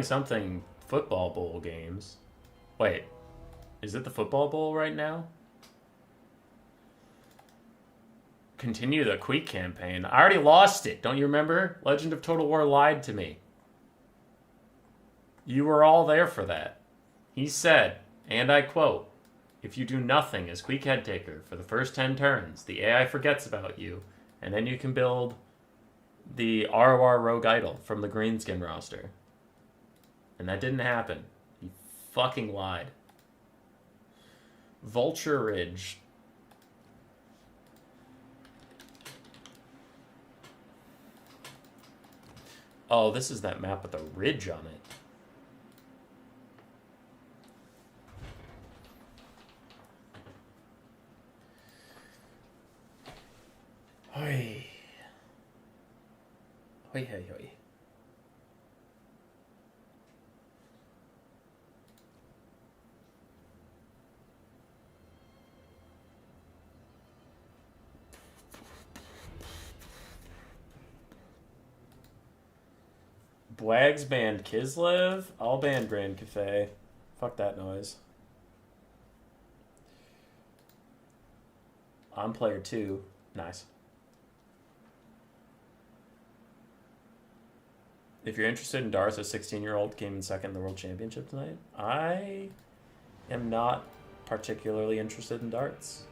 Something football bowl games. Wait, is it the football bowl right now? Continue the Queek campaign. I already lost it. Don't you remember? Legend of Total War lied to me. You were all there for that. He said, and I quote, "If you do nothing as Queek Headtaker for the first 10 turns, the AI forgets about you, and then you can build the ROR Rogue Idol from the Greenskin roster." And that didn't happen. He fucking lied. Vulture Ridge. Oh, this is that map with the ridge on it. Hoi. Hoi, hoi, hoi. Bwags banned Kislev. I'll ban Grand Cafe. Fuck that noise. I'm player 2. Nice. If you're interested in darts, a 16-year-old came in second in the World Championship tonight. I am not particularly interested in darts,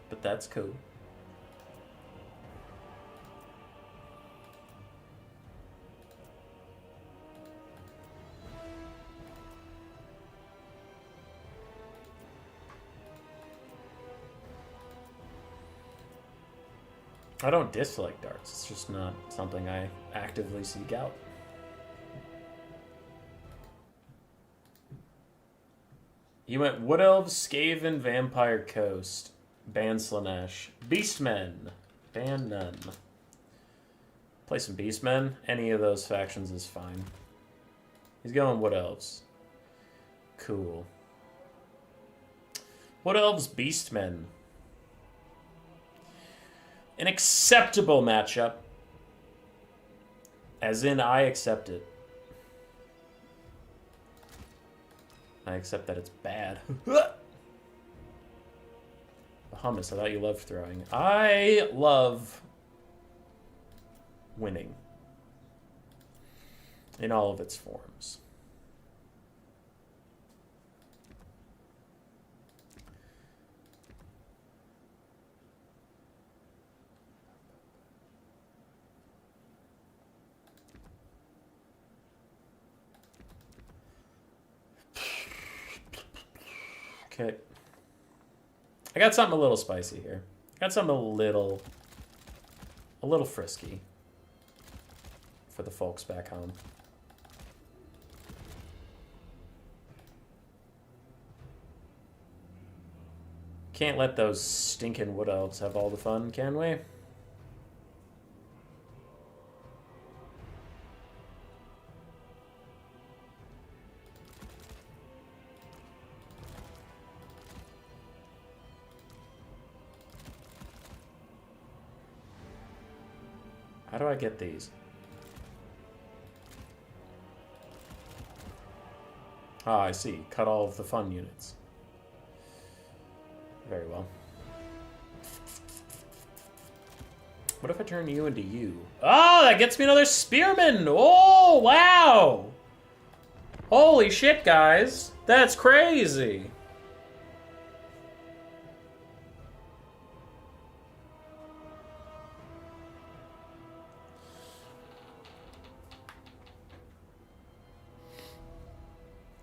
but that's cool. I don't dislike darts. It's just not something I actively seek out. He went Wood Elves, Skaven, Vampire Coast. Ban Slaanesh. Beastmen. Ban none. Play some Beastmen. Any of those factions is fine. He's going Wood Elves. Cool. Wood Elves, Beastmen. An acceptable matchup. As in, I accept it. I accept that it's bad. Hummus, I thought you loved throwing. I love winning. In all of its forms. Okay. I got something a little spicy here. I got something a little frisky for the folks back home. Can't let those stinking wood elves have all the fun, can we? How do I get these? Ah, I see. Cut all of the fun units. Very well. What if I turn you into you? Oh, that gets me another spearman! Oh, wow! Holy shit, guys. That's crazy.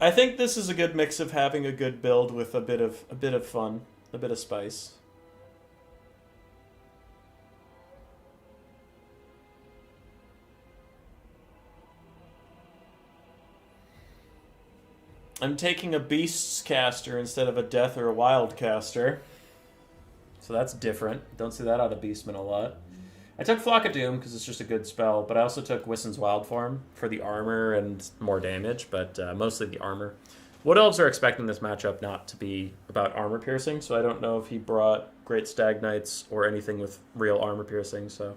I think this is a good mix of having a good build with a bit of fun, a bit of spice. I'm taking a Beasts caster instead of a Death or a Wild caster. So that's different. Don't see that out of Beastmen a lot. I took Flock of Doom because it's just a good spell, but I also took Wissen's Wild Form for the armor and more damage, but mostly the armor. Wood Elves are expecting this matchup not to be about armor piercing, so I don't know if he brought Great Stag Knights or anything with real armor piercing, so...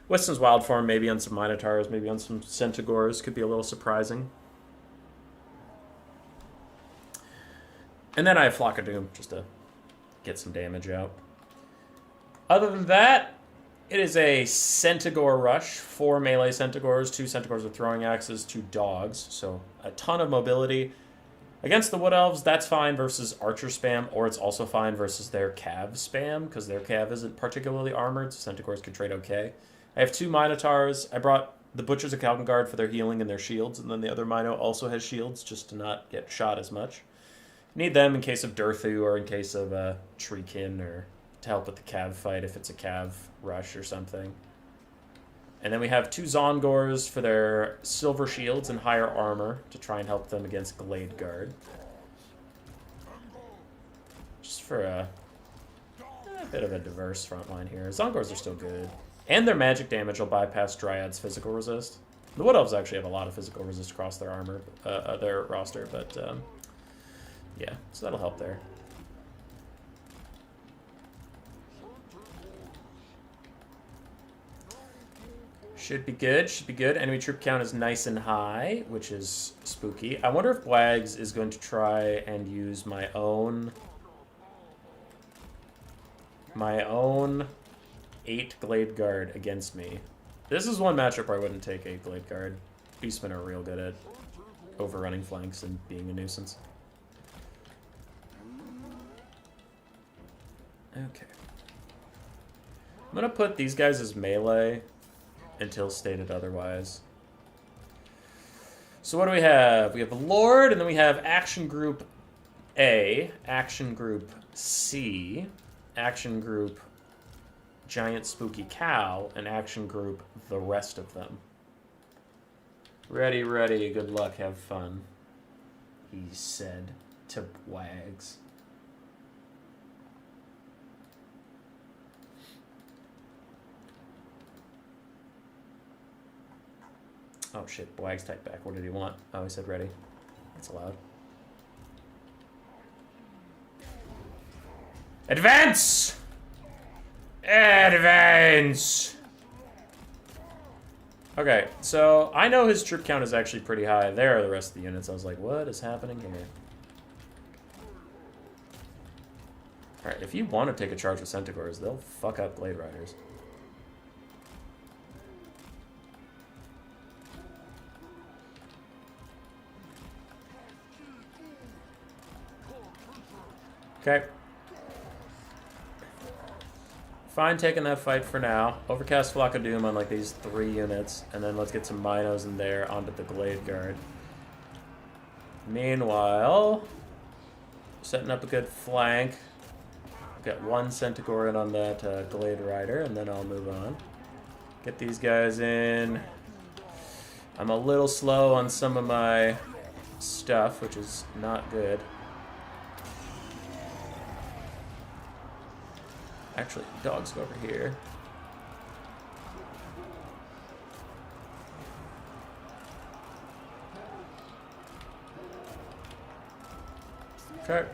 Wissen's Wild Form, maybe on some Minotaurs, maybe on some Centaurs, could be a little surprising. And then I have Flock of Doom, just to get some damage out. Other than that, it is a Centaur rush. 4 melee Centaurs, 2 Centaurs with throwing axes, 2 dogs. So a ton of mobility. Against the Wood Elves, that's fine versus Archer spam, or it's also fine versus their Cav spam, because their Cav isn't particularly armored, so Centaurs can trade okay. I have 2 Minotaurs. I brought the Butchers of Calvengard for their healing and their shields, and then the other Mino also has shields, just to not get shot as much. Need them in case of Durthu, or in case of Treekin, or to help with the Cav fight if it's a Cav rush or something. And then we have 2 Zongors for their silver shields and higher armor to try and help them against Glade Guard. Just for a bit of a diverse front line here. Zongors are still good. And their magic damage will bypass Dryad's physical resist. The Wood Elves actually have a lot of physical resist across their armor, their roster, but yeah, so that'll help there. Should be good, should be good. Enemy troop count is nice and high, which is spooky. I wonder if Wags is going to try and use my own 8 Glade Guard against me. This is one matchup where I wouldn't take 8 Glade Guard. Beastmen are real good at overrunning flanks and being a nuisance. Okay. I'm gonna put these guys as melee until stated otherwise. So what do we have? We have Lord, and then we have Action Group A, Action Group C, Action Group Giant Spooky Cow, and Action Group the rest of them. Ready, ready, good luck, have fun, he said to Wags. Oh shit, Wags typed back. What did he want? Oh, he said ready. That's allowed. Advance! Advance! Okay, so I know his troop count is actually pretty high. There are the rest of the units. I was like, what is happening here? Alright, if you want to take a charge with Centaurs, they'll fuck up Blade Riders. Okay. Fine taking that fight for now. Overcast Flock of Doom on like these 3 units, and then let's get some Minos in there onto the Glade Guard. Meanwhile, setting up a good flank. Got 1 Centaur in on that Glade Rider, and then I'll move on. Get these guys in. I'm a little slow on some of my stuff, which is not good. Actually, dogs go over here. Okay.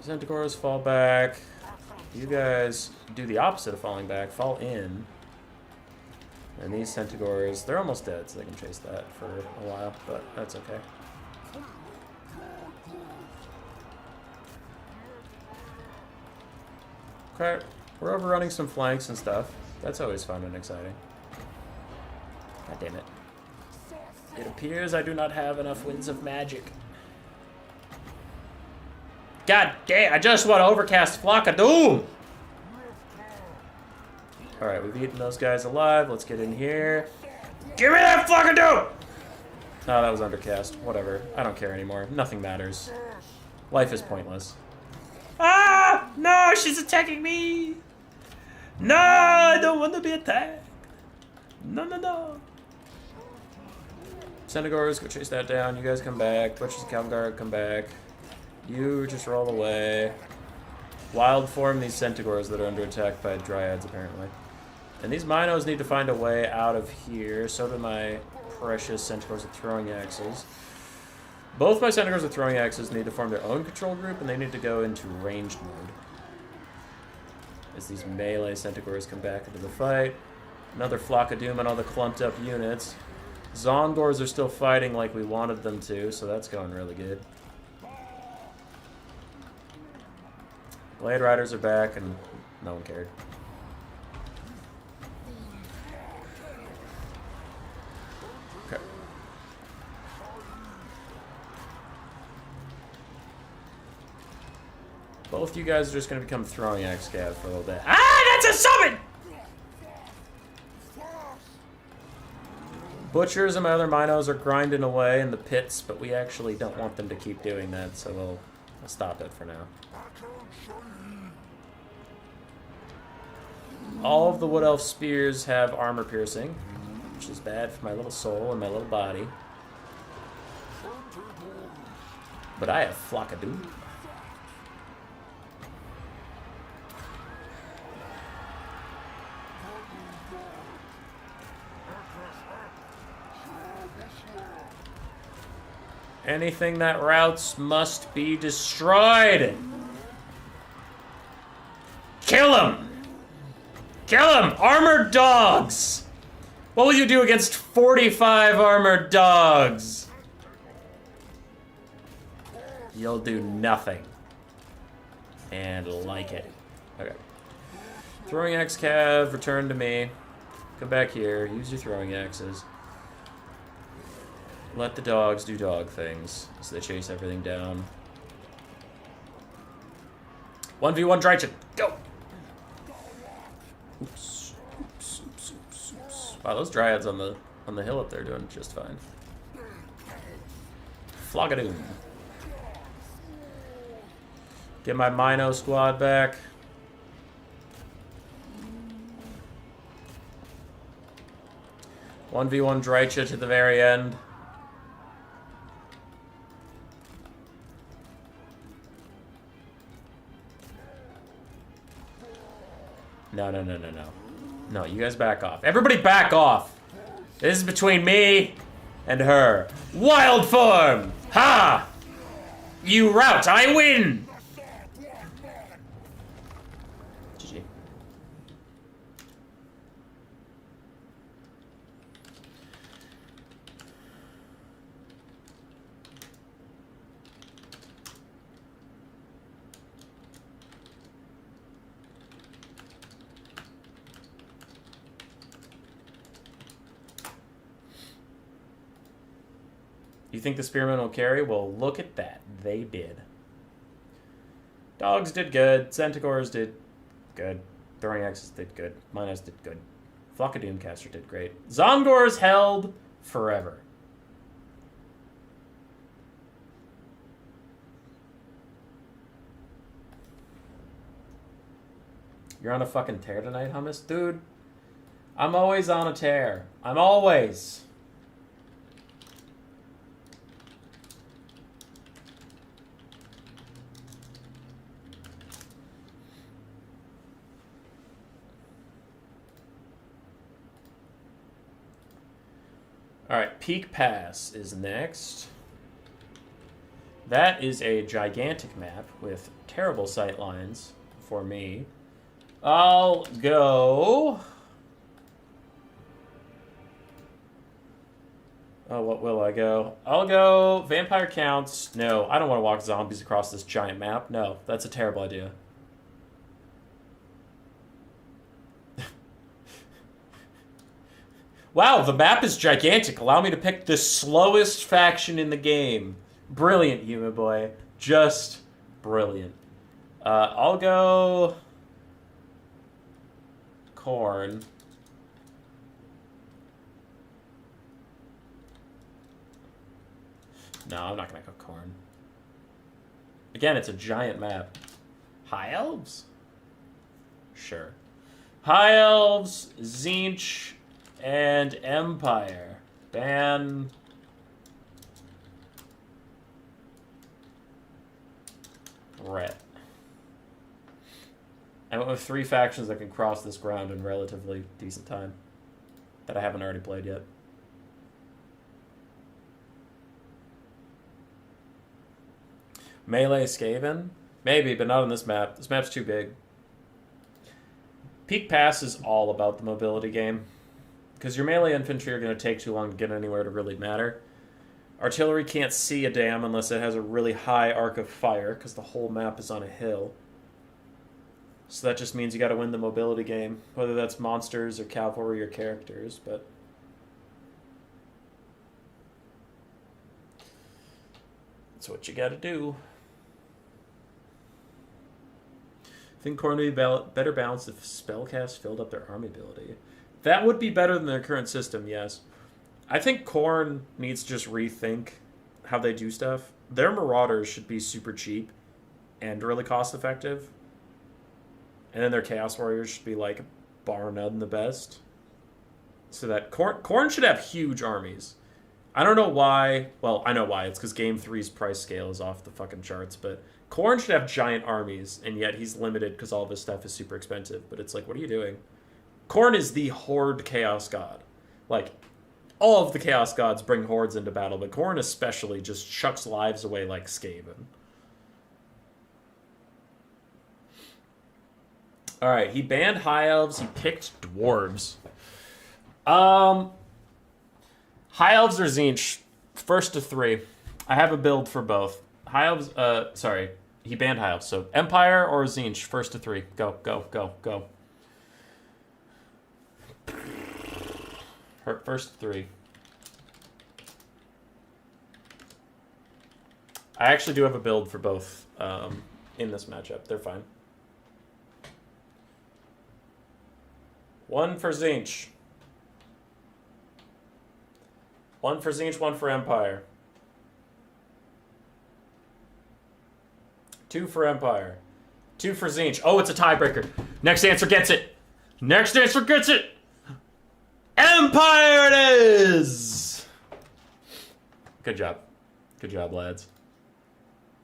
Centaurs fall back. You guys do the opposite of falling back. Fall in. And these Centaurs, they're almost dead, so they can chase that for a while, but that's okay. Okay, we're overrunning some flanks and stuff. That's always fun and exciting. God damn it. It appears I do not have enough Winds of Magic. God damn, I just want to overcast Flock of Doom! Alright, we've eaten those guys alive. Let's get in here. Give me that Flock of Doom! Oh, that was undercast. Whatever. I don't care anymore. Nothing matters. Life is pointless. Ah! No, she's attacking me! No, I don't want to be attacked. No, no, no. Centaurs, go chase that down. You guys come back. Butchers and Calguard, come back. You just roll away. Wild form these Centaurs that are under attack by Dryads, apparently. And these Minos need to find a way out of here. So do my precious Centaurs with throwing axes. Both my Centaurs with throwing axes need to form their own control group, and they need to go into ranged mode. As these melee Centaurs come back into the fight. Another Flock of Doom on all the clumped up units. Zongors are still fighting like we wanted them to, so that's going really good. Blade Riders are back, and no one cared. Okay. Both you guys are just going to become throwing axe scavs for a little bit. Ah, that's a summon! Butchers and my other Minos are grinding away in the pits, but we actually don't want them to keep doing that, so we'll stop it for now. All of the Wood Elf spears have armor piercing, which is bad for my little soul and my little body. But I have Flock of Doom. Anything that routes must be destroyed. Kill him! Kill him! Armored dogs! What will you do against 45 armored dogs? You'll do nothing. And like it. Okay. Throwing axe cav, return to me. Come back here, use your throwing axes. Let the dogs do dog things as they chase everything down. 1v1 Drychen, go! Oops. Oops, oops, oops, oops. Wow, those dryads on the hill up there doing just fine. Flogadoon. Get my Mino squad back. One v one Drycha to the very end. No, no, no, no, no. No, you guys back off. Everybody back off! This is between me and her. Wild form! Ha! You rout, I win! GG. You think the Spearmen will carry? Well, look at that. They did. Dogs did good. Centaurs did good. Throwing Axes did good. Minos did good. Flock of Doomcaster did great. Zomgors held forever. You're on a fucking tear tonight, Hummus? Dude, I'm always on a tear. I'm always... Alright, Peak Pass is next. That is a gigantic map with terrible sight lines for me. I'll go... Oh, what will I go? I'll go Vampire Counts. No, I don't want to walk zombies across this giant map. No, that's a terrible idea. Wow, the map is gigantic. Allow me to pick the slowest faction in the game. Brilliant, human boy. Just brilliant. I'll go... Corn. No, I'm not going to go Corn. Again, it's a giant map. High Elves? Sure. High Elves, Tzeentch... and Empire. Ban... Brett. I went with 3 factions that can cross this ground in relatively decent time. That I haven't already played yet. Melee Skaven? Maybe, but not on this map. This map's too big. Peak Pass is all about the mobility game. Because your melee infantry are going to take too long to get anywhere to really matter. Artillery can't see a damn unless it has a really high arc of fire, because the whole map is on a hill. So that just means you got to win the mobility game, whether that's monsters or cavalry or characters, but... that's what you got to do. I think Khorne would be better balanced if Spellcast filled up their army ability. That would be better than their current system, yes. I think Khorne needs to just rethink how they do stuff. Their Marauders should be super cheap and really cost-effective. And then their Chaos Warriors should be, like, bar none the best. So that Khorne should have huge armies. I don't know why. Well, I know why. It's because Game 3's price scale is off the fucking charts. But Khorne should have giant armies, and yet he's limited because all of his stuff is super expensive. But it's like, what are you doing? Khorne is the Horde Chaos God. Like, all of the Chaos Gods bring Hordes into battle, but Khorne especially just chucks lives away like Skaven. Alright, he banned High Elves, he picked Dwarves. High Elves or Tzeentch? First to 3. I have a build for both. High Elves, sorry. He banned High Elves, so Empire or Tzeentch? First to 3. Go, go, go, go. First to 3. I actually do have a build for both in this matchup. They're fine. 1 for Tzeentch. 1 for Tzeentch, 1 for Empire. 2 for Empire. 2 for Tzeentch. Oh, it's a tiebreaker. Next answer gets it. Next answer gets it. Empire it is! Good job. Good job, lads.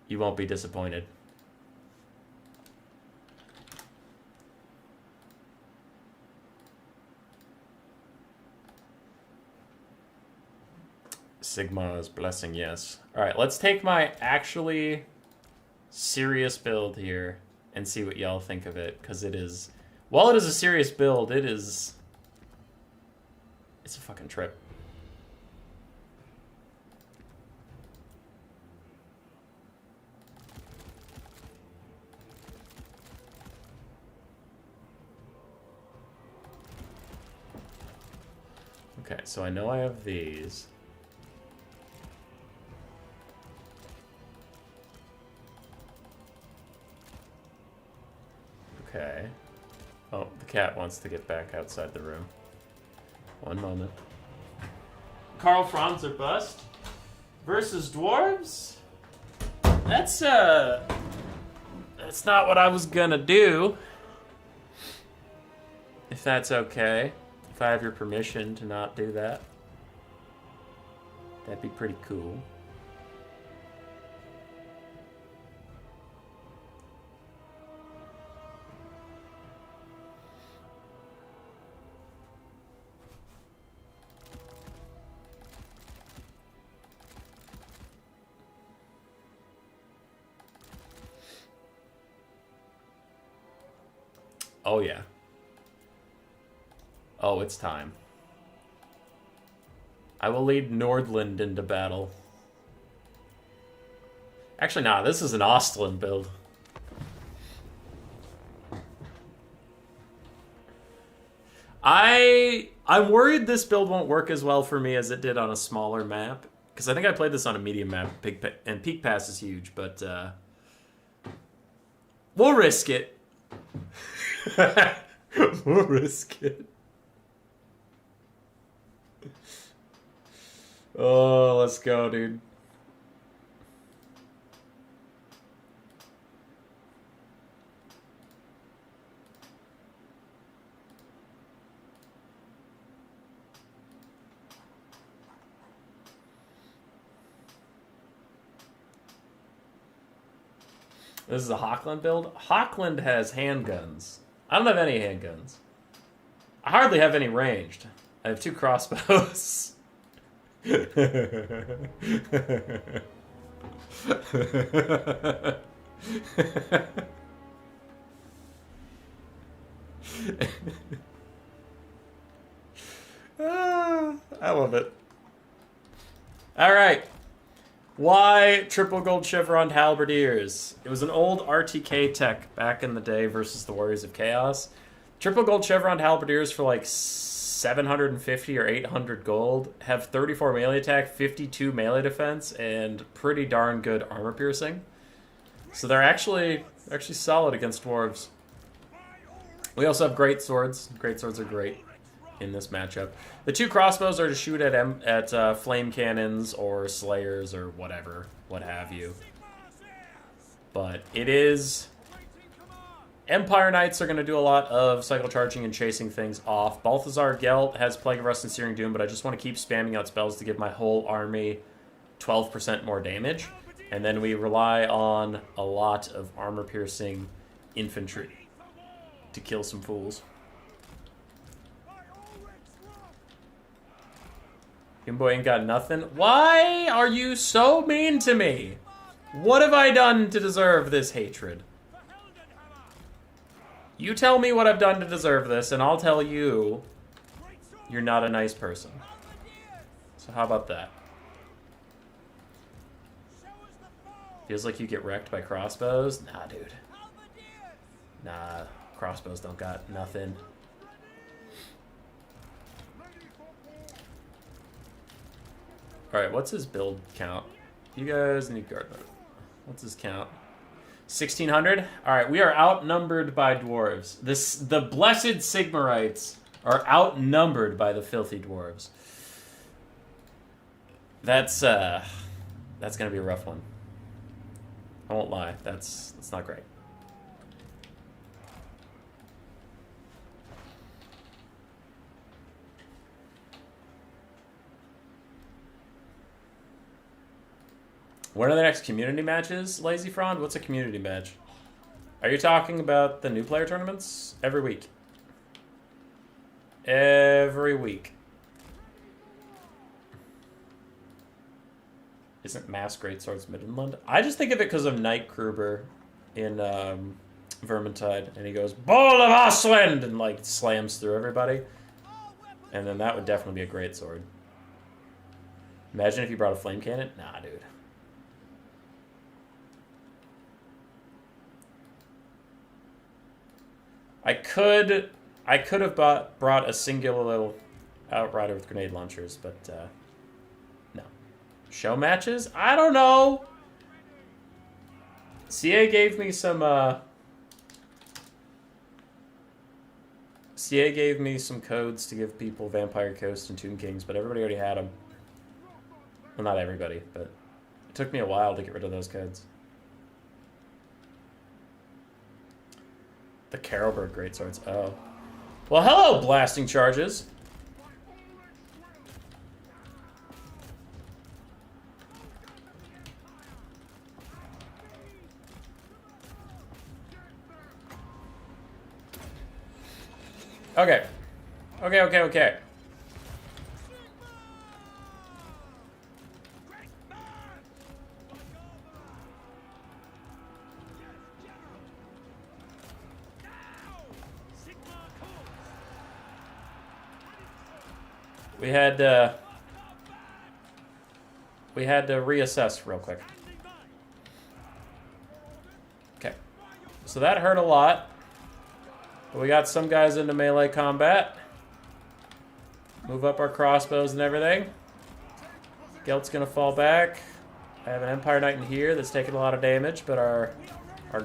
You won't be disappointed. Sigma's blessing, yes. Alright, let's take my actually serious build here and see what y'all think of it, because it is... While it is a serious build, it is... It's a fucking trip. Okay, so I know I have these. Okay. Oh, the cat wants to get back outside the room. One moment. Karl Franz or bust versus Dwarves? That's not what I was gonna do. If that's okay. If I have your permission to not do that. That'd be pretty cool. Oh, yeah. Oh, it's time. I will lead Nordland into battle. Actually, nah, this is an Ostland build. I'm worried this build won't work as well for me as it did on a smaller map. Because I think I played this on a medium map, and Peak Pass is huge, but we'll risk it. We'll risk it. Oh, let's go, dude. This is a Hochland build. Hochland has handguns. I don't have any handguns. I hardly have any ranged. I have 2 crossbows. I love it. All right. Why triple gold chevron halberdiers? It was an old RTK tech back in the day versus the Warriors of Chaos. Triple gold chevron halberdiers for like 750 or 800 gold have 34 melee attack, 52 melee defense, and pretty darn good armor piercing. So they're actually solid against dwarves. We also have great swords. Great swords are great in this matchup. The 2 crossbows are to shoot at flame cannons or slayers or whatever, what have you. But it is... Empire Knights are going to do a lot of cycle charging and chasing things off. Balthazar Gelt has Plague of Rust and Searing Doom, but I just want to keep spamming out spells to give my whole army 12% more damage. And then we rely on a lot of armor-piercing infantry to kill some fools. Gimbo ain't got nothing. Why are you so mean to me? What have I done to deserve this hatred? You tell me what I've done to deserve this, and I'll tell you you're not a nice person. So how about that? Feels like you get wrecked by crossbows? Nah, dude. Nah, crossbows don't got nothing. Alright, what's his build count? You guys need guard mode. What's his count? 1,600? Alright, we are outnumbered by dwarves. The blessed Sigmarites are outnumbered by the filthy dwarves. That's gonna be a rough one. I won't lie, that's not great. When are the next community matches, Lazy Frond? What's a community match? Are you talking about the new player tournaments? Every week. Every week. Isn't Mass Greatswords Midland? I just think of it because of Knight Kruber in Vermintide, and he goes, Bowl of Oswind! And like slams through everybody. And then that would definitely be a great sword. Imagine if you brought a flame cannon. Nah, dude. I could have brought a singular little outrider with grenade launchers, but no. Show matches? I don't know. CA gave me some codes to give people Vampire Coast and Tomb Kings, but everybody already had them. Well, not everybody, but it took me a while to get rid of those codes. The Carolberg Greatswords. Oh. Well, hello, blasting charges. Okay. Okay. We had to reassess real quick. Okay. So that hurt a lot. But we got some guys into melee combat. Move up our crossbows and everything. Gelt's gonna fall back. I have an Empire Knight in here that's taking a lot of damage, but our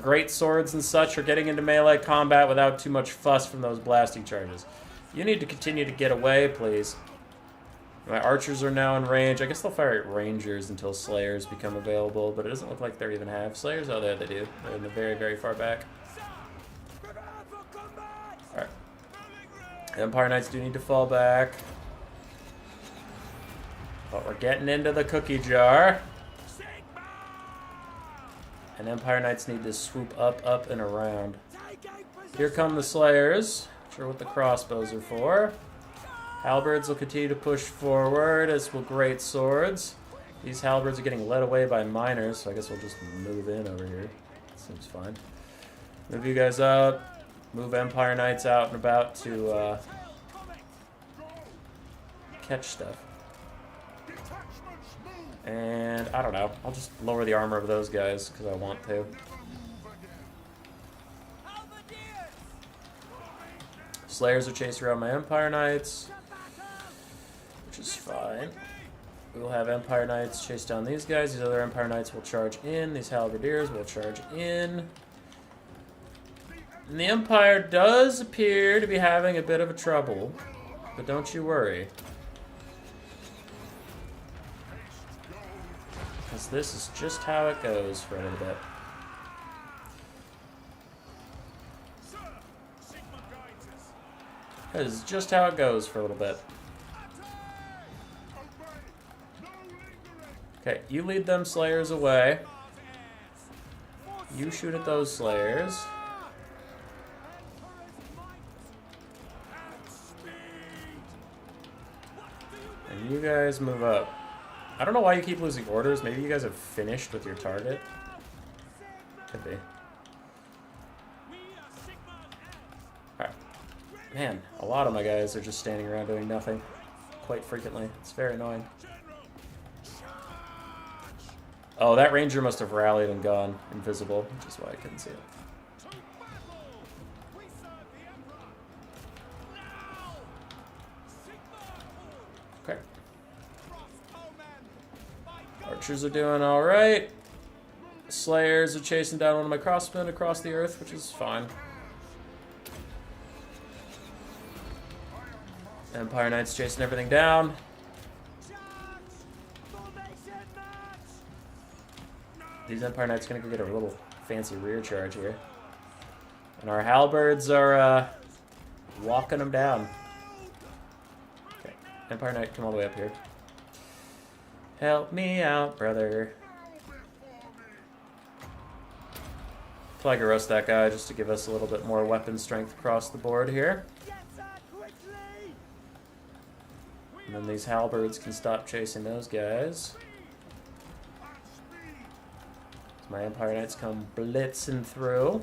great swords and such are getting into melee combat without too much fuss from those blasting charges. You need to continue to get away, please. My archers are now in range. I guess they'll fire at rangers until slayers become available, but it doesn't look like they even have slayers. Oh, there they do. They're in the very, very far back. Alright. Empire Knights do need to fall back. But we're getting into the cookie jar. And Empire Knights need to swoop up, and around. Here come the slayers. Not sure what the crossbows are for. Halberds will continue to push forward, as will great swords. These halberds are getting led away by miners, so I guess we'll just move in over here. Seems fine. Move you guys up. Move Empire Knights out and about to catch stuff. And I don't know. I'll just lower the armor of those guys because I want to. Slayers are chasing around my Empire Knights, which is fine. We will have Empire Knights chase down these guys. These other Empire Knights will charge in. These Halberdiers will charge in. And the Empire does appear to be having a bit of a trouble, but don't you worry. Because this is just how it goes for a little bit. This is just how it goes for a little bit. Okay, you lead them Slayers away. You shoot at those Slayers. And you guys move up. I don't know why you keep losing orders. Maybe you guys have finished with your target. Could be. Man, a lot of my guys are just standing around doing nothing quite frequently. It's very annoying. Oh, that ranger must have rallied and gone invisible, which is why I couldn't see it. Okay. Archers are doing alright. Slayers are chasing down one of my crossmen across the earth, which is fine. Empire Knights chasing everything down. These Empire Knights are gonna go get a little fancy rear charge here. And our halberds are walking them down. Okay, Empire Knight, come all the way up here. Help me out, brother. Plague roast that guy just to give us a little bit more weapon strength across the board here. And then these halberds can stop chasing those guys. So my Empire Knights come blitzing through.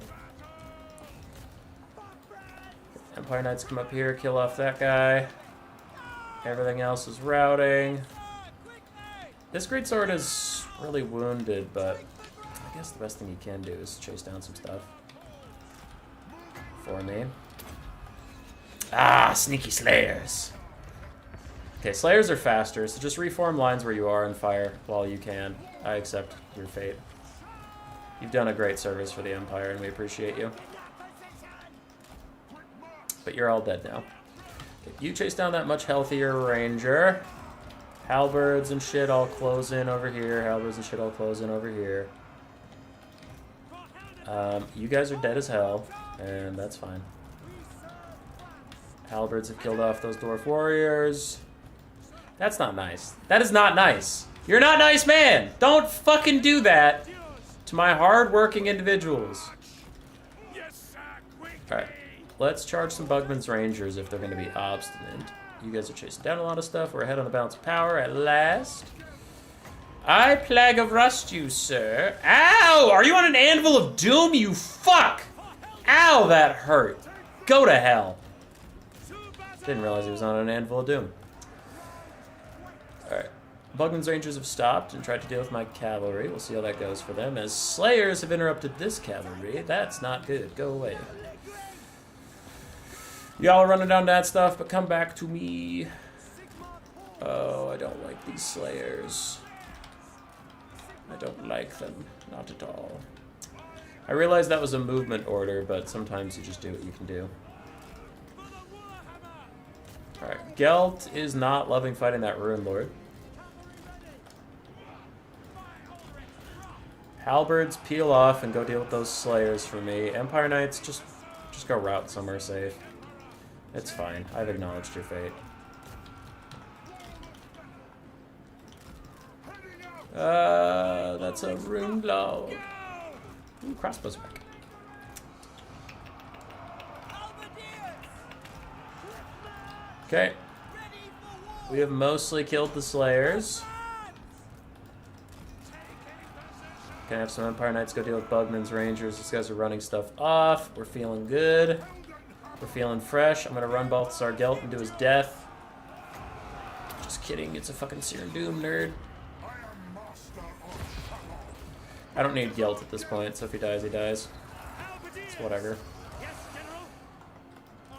Empire Knights come up here, kill off that guy. Everything else is routing. This greatsword is really wounded, but I guess the best thing you can do is chase down some stuff for me. Ah, sneaky Slayers. Okay, Slayers are faster, so just reform lines where you are and fire while you can. I accept your fate. You've done a great service for the Empire, and we appreciate you. But you're all dead now. Okay, you chase down that much healthier Ranger. Halberds and shit all close in over here. Halberds and shit all close in over here. You guys are dead as hell, and that's fine. Halberds have killed off those Dwarf Warriors. That's not nice. That is not nice. You're not nice, man. Don't fucking do that to my hard-working individuals. Alright, let's charge some Bugman's Rangers if they're going to be obstinate. You guys are chasing down a lot of stuff. We're ahead on the balance of power at last. I plague of rust you, sir. Ow! Are you on an anvil of doom, you fuck? Ow, that hurt. Go to hell. Didn't realize he was on an anvil of doom. Alright. Bugman's Rangers have stopped and tried to deal with my cavalry. We'll see how that goes for them. As Slayers have interrupted this cavalry. That's not good. Go away. Y'all are running down that stuff, but come back to me. Oh, I don't like these Slayers. I don't like them. Not at all. I realized that was a movement order, but sometimes you just do what you can do. Alright, Gelt is not loving fighting that Rune Lord. Halberds, peel off and go deal with those Slayers for me. Empire Knights, just go route somewhere safe. It's fine. I've acknowledged your fate. That's a Rune Lord. Ooh, crossbows back. Okay. We have mostly killed the Slayers. Gonna have some Empire Knights go deal with Bugman's Rangers. These guys are running stuff off. We're feeling good. We're feeling fresh. I'm gonna run Balthasar Gelt into his death. Just kidding. It's a fucking Serum Doom, nerd. I don't need Gelt at this point, so if he dies, he dies. It's whatever.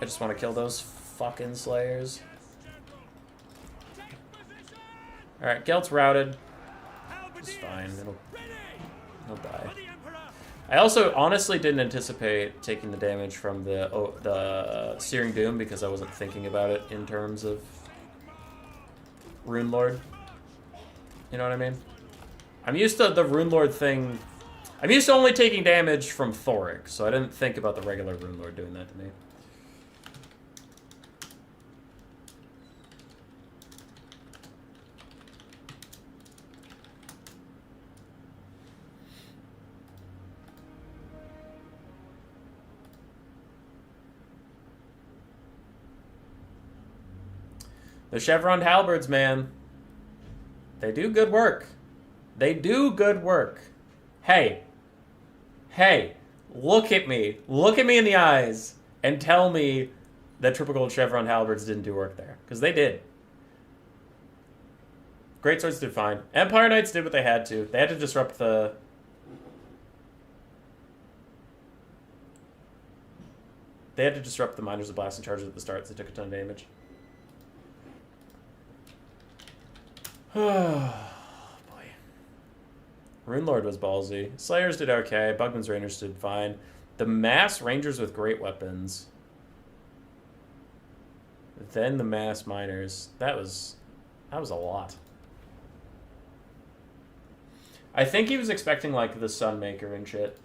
I just want to kill those fucking Slayers. Alright, Gelt's routed. It's fine. He'll die. I also honestly didn't anticipate taking the damage from the Searing Doom because I wasn't thinking about it in terms of Rune Lord. You know what I mean? I'm used to the Rune Lord thing. I'm used to only taking damage from Thoric, so I didn't think about the regular Rune Lord doing that to me. The Chevron Halberds, man. They do good work. They do good work. Hey. Hey. Look at me. Look at me in the eyes and tell me that triple gold chevron halberds didn't do work there. Because they did. Great swords did fine. Empire Knights did what they had to. They had to disrupt the... They had to disrupt the Miners of Blast and Chargers at the start, so they took a ton of damage. Oh, boy. Rune Lord was ballsy. Slayers did okay. Bugman's Rangers did fine. The mass Rangers with great weapons. Then the mass Miners. That was a lot. I think he was expecting, like, the Sunmaker and shit.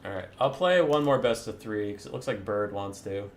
Alright, I'll play one more best of 3, because it looks like Bird wants to.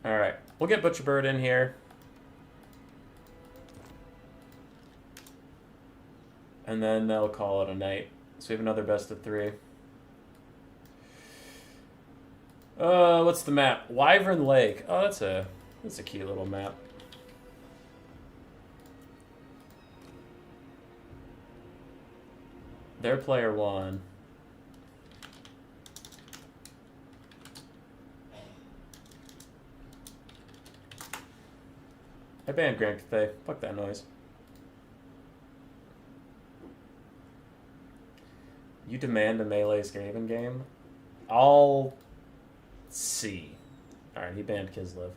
Alright, we'll get Butcher Bird in here. And then they'll call it a night. So we have another best of 3. What's the map? Wyvern Lake. Oh, that's a cute little map. Their player 1. I banned Grand Cathay. Fuck that noise. You demand a melee Skaven game? I'll see. Alright, he banned Kislev.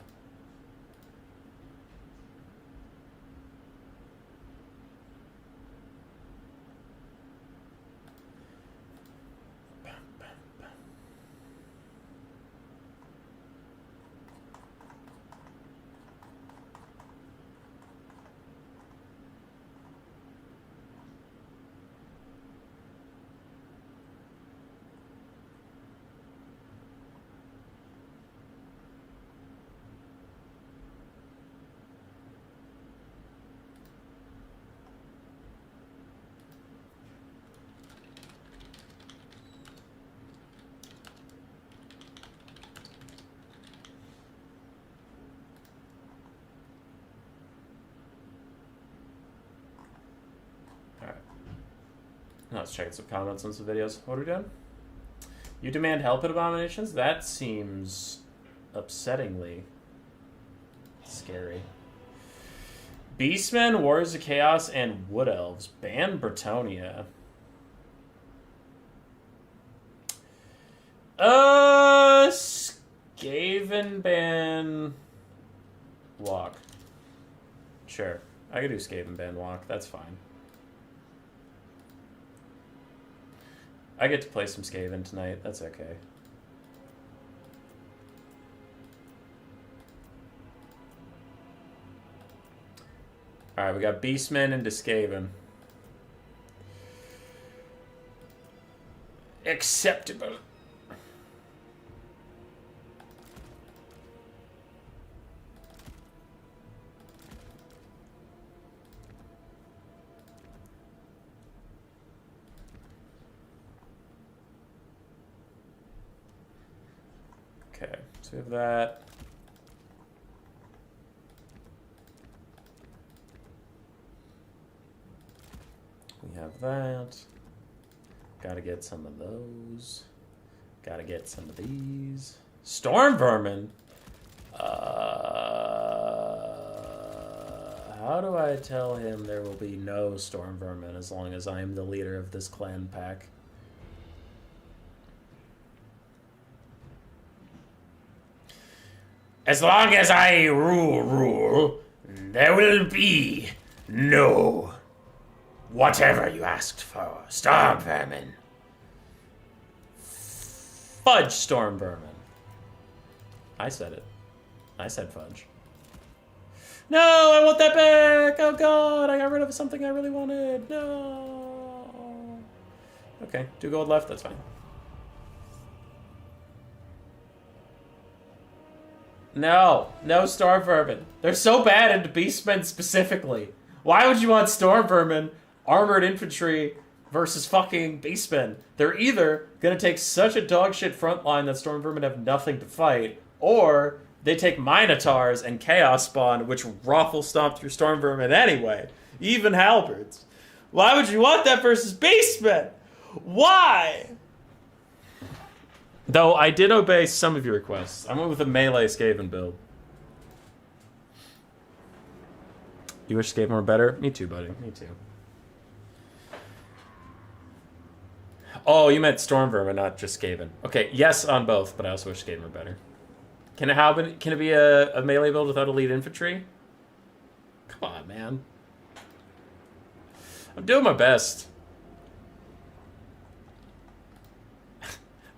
Let's check some comments on some videos. What are we doing? You demand help at Abominations? That seems upsettingly scary. Beastmen, Warriors of Chaos, and Wood Elves. Ban Bretonia. Skaven ban Walk. Sure. I could do Skaven ban Walk. That's fine. I get to play some Skaven tonight. That's okay. Alright, we got Beastmen into Skaven. Acceptable. Okay, so we have that. We have that. Gotta get some of those. Gotta get some of these. Storm Vermin! How do I tell him there will be no Storm Vermin as long as I am the leader of this clan pack? As long as I rule, there will be no whatever you asked for. Storm vermin. Fudge storm vermin. I said it. I said fudge. No, I want that back! Oh god, I got rid of something I really wanted. No. Okay, 2 gold left, that's fine. No, no Storm Vermin. They're so bad into Beastmen specifically. Why would you want Storm Vermin, armored infantry, versus fucking Beastmen? They're either gonna take such a dogshit front line that Storm Vermin have nothing to fight, or they take Minotaurs and Chaos Spawn, which ruffle stomp through Storm Vermin anyway. Even Halberds. Why would you want that versus Beastmen? Why? Though I did obey some of your requests. I went with a melee Skaven build. You wish Skaven were better? Me too, buddy. Me too. Oh, you meant Storm Vermin, not just Skaven. Okay, yes on both, but I also wish Skaven were better. Can it be a melee build without elite infantry? Come on, man. I'm doing my best.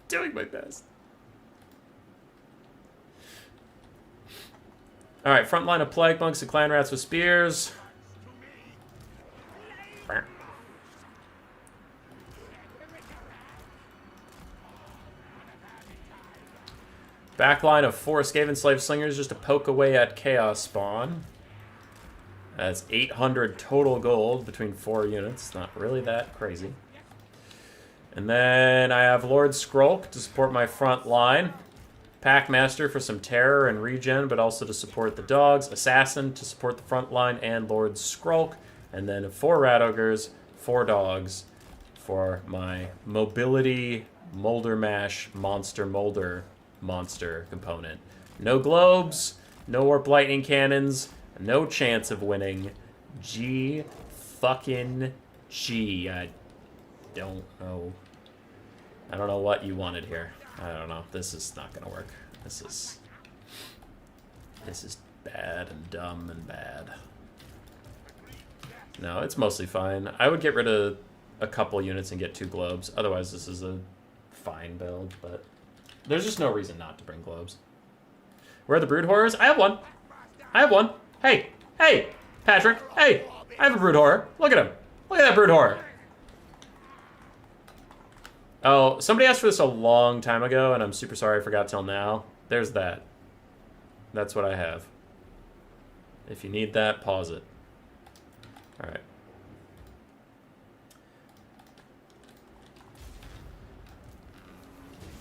Doing my best. Alright, front line of plague monks and clan rats with spears. Back line of 4 Skaven slave slingers just to poke away at Chaos Spawn. That's 800 total gold between 4 units. Not really that crazy. And then I have Lord Skrulk to support my front line. Packmaster for some terror and regen, but also to support the dogs. Assassin to support the front line and Lord Skrulk. And then 4 Rat Ogres, 4 dogs for my mobility Molder Mash monster molder monster component. No globes, no warp lightning cannons, no chance of winning. G fucking G. I don't know. I don't know what you wanted here. I don't know. This is not gonna work. This is bad and dumb and bad. No, it's mostly fine. I would get rid of a couple units and get 2 globes. Otherwise, this is a fine build, but there's just no reason not to bring globes. Where are the brood horrors? I have one. I have one. Hey, hey, Patrick. Hey, I have a brood horror. Look at him. Look at that brood horror. Oh, somebody asked for this a long time ago, and I'm super sorry I forgot till now. There's that. That's what I have. If you need that, pause it. Alright.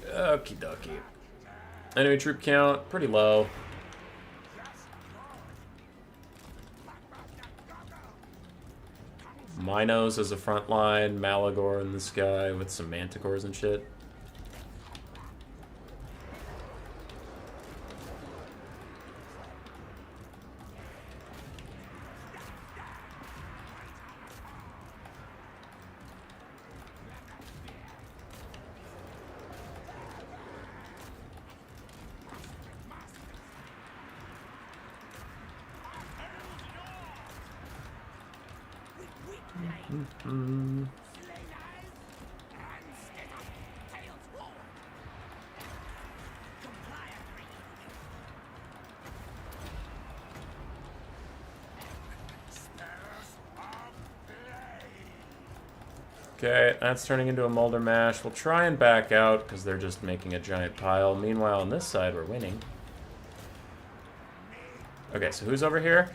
Okie dokie. Enemy troop count, pretty low. Minos as a front line, Malagor in this guy with some manticores and shit. Okay, that's turning into a Molder Mash. We'll try and back out because they're just making a giant pile. Meanwhile, on this side, we're winning. Okay, so who's over here?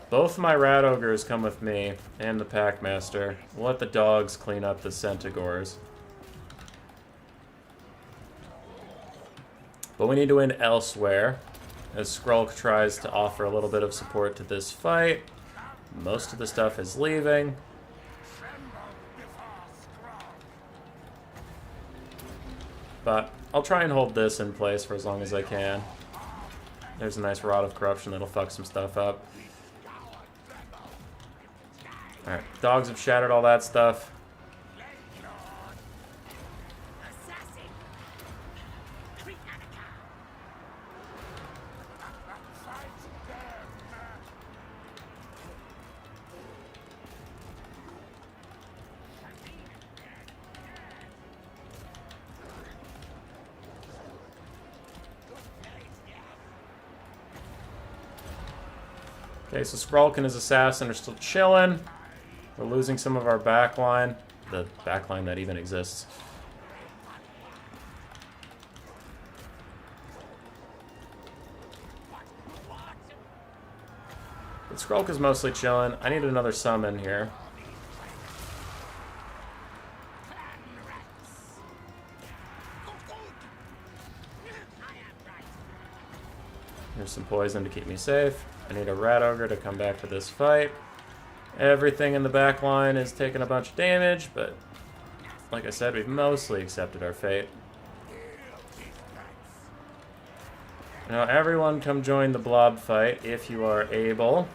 Both my Rat Ogres come with me, and the Packmaster. We'll let the dogs clean up the Centigores. But we need to win elsewhere, as Skrulk tries to offer a little bit of support to this fight. Most of the stuff is leaving. But I'll try and hold this in place for as long as I can. There's a nice Rod of Corruption that'll fuck some stuff up. Alright, dogs have shattered all that stuff. Okay, so Skrulk and his assassin are still chilling. We're losing some of our backline. The backline that even exists. But Skrulk is mostly chilling. I need another summon here. Here's some poison to keep me safe. I need a Rat Ogre to come back to this fight. Everything in the back line is taking a bunch of damage, but like I said, we've mostly accepted our fate. Now everyone come join the blob fight if you are able.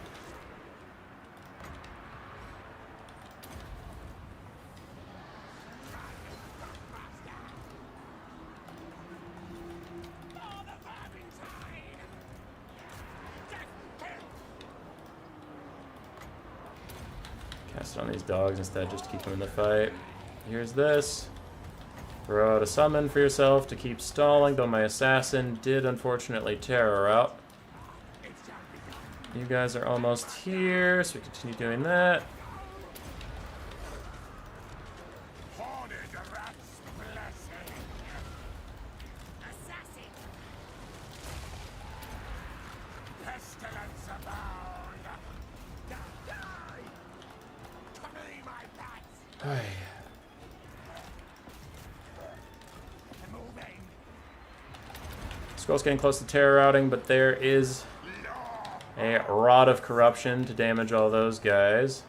Cast it on these dogs instead, just to keep them in the fight. Here's this. Throw out a summon for yourself to keep stalling, though my assassin did unfortunately tear her out. You guys are almost here, so we continue doing that. Skrull's getting close to terror routing, but there is a Rod of Corruption to damage all those guys.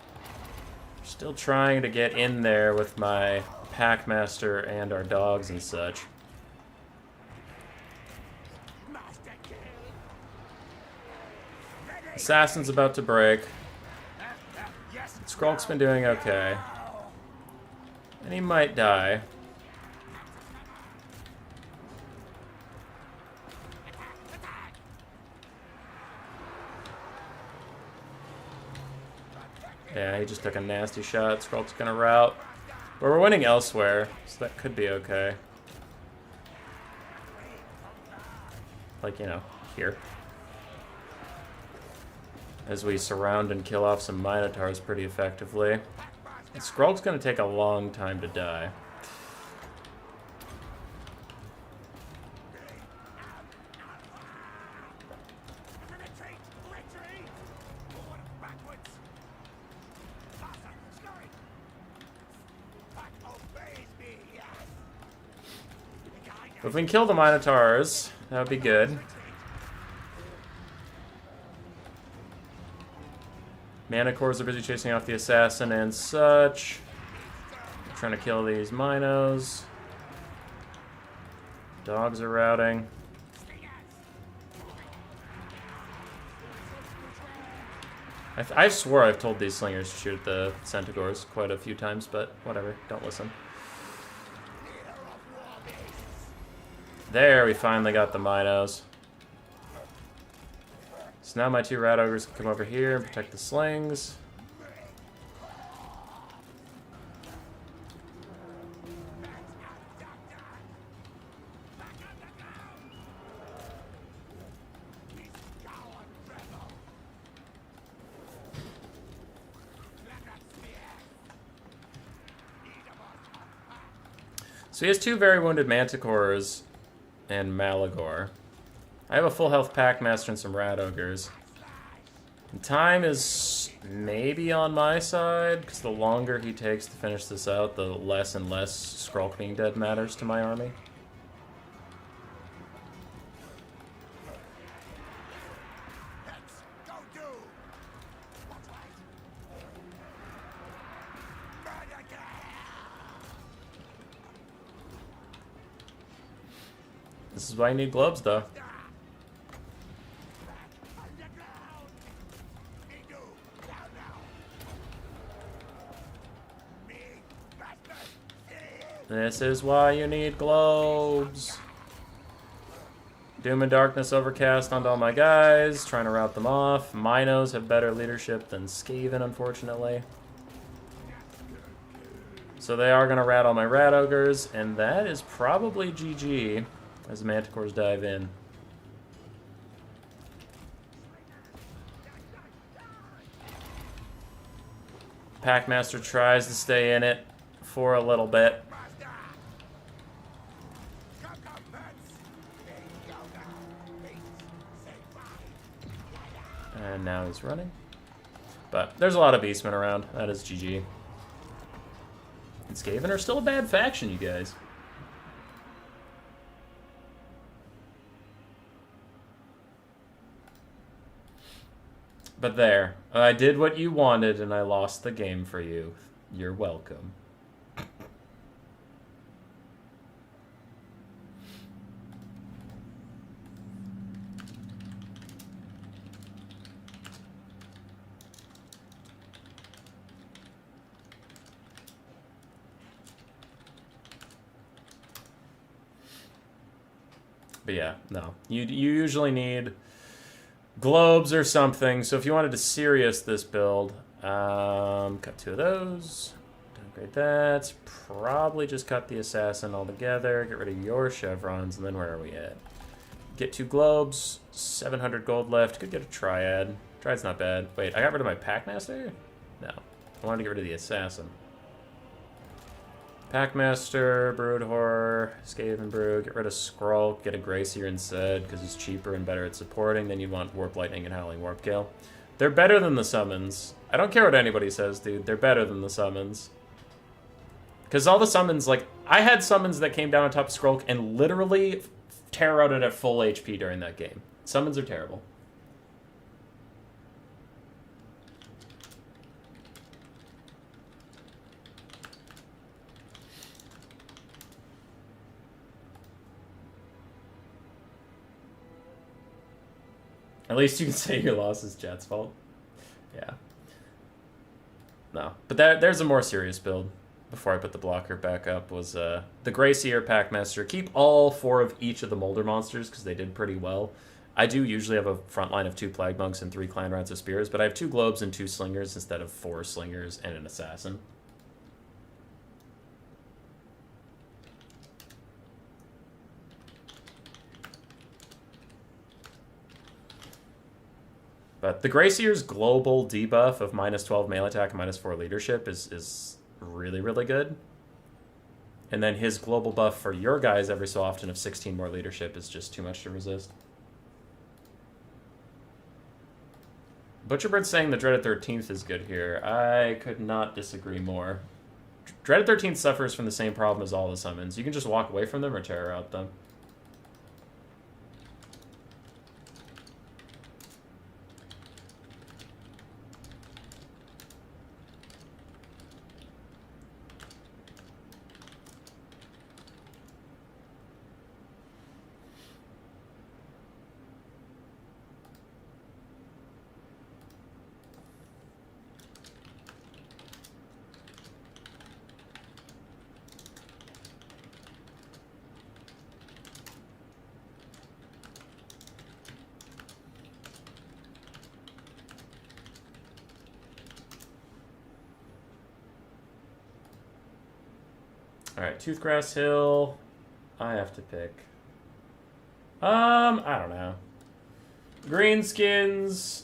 Still trying to get in there with my Packmaster and our dogs and such. Assassin's about to break. Skrull's been doing okay. And he might die. Yeah, he just took a nasty shot. Skrull's gonna rout. But we're winning elsewhere, so that could be okay. Like, you know, here. As we surround and kill off some Minotaurs pretty effectively. And Skrull's gonna take a long time to die. If we can kill the Minotaurs, that would be good. Mana cores are busy chasing off the assassin and such. I'm trying to kill these Minos. Dogs are routing. I swore I've told these slingers to shoot the Centaurs quite a few times, but whatever, don't listen. There, we finally got the Minos. So now my two Rat Ogres can come over here and protect the slings. So he has two very wounded Manticores and Malagor. I have a full health Packmaster and some Rat Ogres. And time is maybe on my side, because the longer he takes to finish this out, the less and less Skrulk being dead matters to my army. This is why you need globes, though. This is why you need globes. Doom and Darkness overcast onto all my guys, trying to rout them off. Minos have better leadership than Skaven, unfortunately. So they are going to rat all my Rat Ogres, and that is probably GG as the Manticores dive in. Packmaster tries to stay in it for a little bit. And now he's running. But there's a lot of Beastmen around. That is GG. And Skaven are still a bad faction, you guys. But there. I did what you wanted and I lost the game for you. You're welcome. But yeah, no. You usually need globes or something. So if you wanted to serious this build, cut 2 of those. Downgrade that. Probably just cut the assassin altogether. Get rid of your chevrons. And then where are we at? Get 2 globes. 700 gold left. Could get a triad. Triad's not bad. Wait, I got rid of my Packmaster? No. I wanted to get rid of the assassin. Packmaster, Brood Horror, Skaven Brew, get rid of Skrull, get a Gracier instead, because he's cheaper and better at supporting. Then you want Warp Lightning and Howling Warp Gale. They're better than the summons. I don't care what anybody says, dude. They're better than the summons. Because all the summons, like, I had summons that came down on top of Skrull and literally tear-outed at full HP during that game. Summons are terrible. At least you can say your loss is Jet's fault. Yeah. No. But there's a more serious build. Before I put the blocker back up was the Gracier Packmaster. Keep all 4 of each of the Molder monsters because they did pretty well. I do usually have a front line of 2 Plague Monks and 3 Clan Rats of Spears, but I have 2 Globes and 2 Slingers instead of 4 Slingers and an Assassin. But the Gracier's global debuff of -12 melee attack and -4 leadership is really, really good. And then his global buff for your guys every so often of 16 more leadership is just too much to resist. Butcherbird's saying the Dreaded 13th is good here. I could not disagree more. Dreaded 13th suffers from the same problem as all the summons. You can just walk away from them or terror out them. Alright, Toothgrass Hill. I have to pick. I don't know. Greenskins.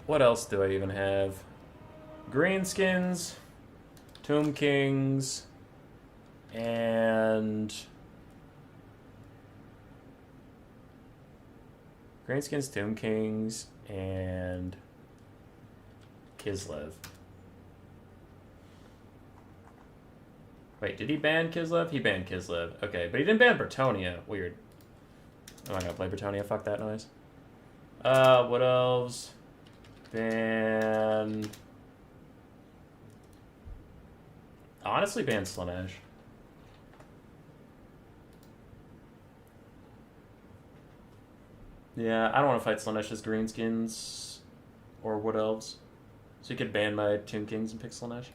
What else do I even have? Greenskins, Tomb Kings, and Greenskins, Tomb Kings, and Kislev. Wait, did he ban Kislev? He banned Kislev. Okay, but he didn't ban Bretonnia. Weird. I'm not gonna play Bretonnia. Fuck that noise. What else? Ban... Honestly, ban Slaanesh. Yeah, I don't want to fight Slaanesh's Greenskins or Wood Elves. So you could ban my Tomb Kings and pick Slaanesh.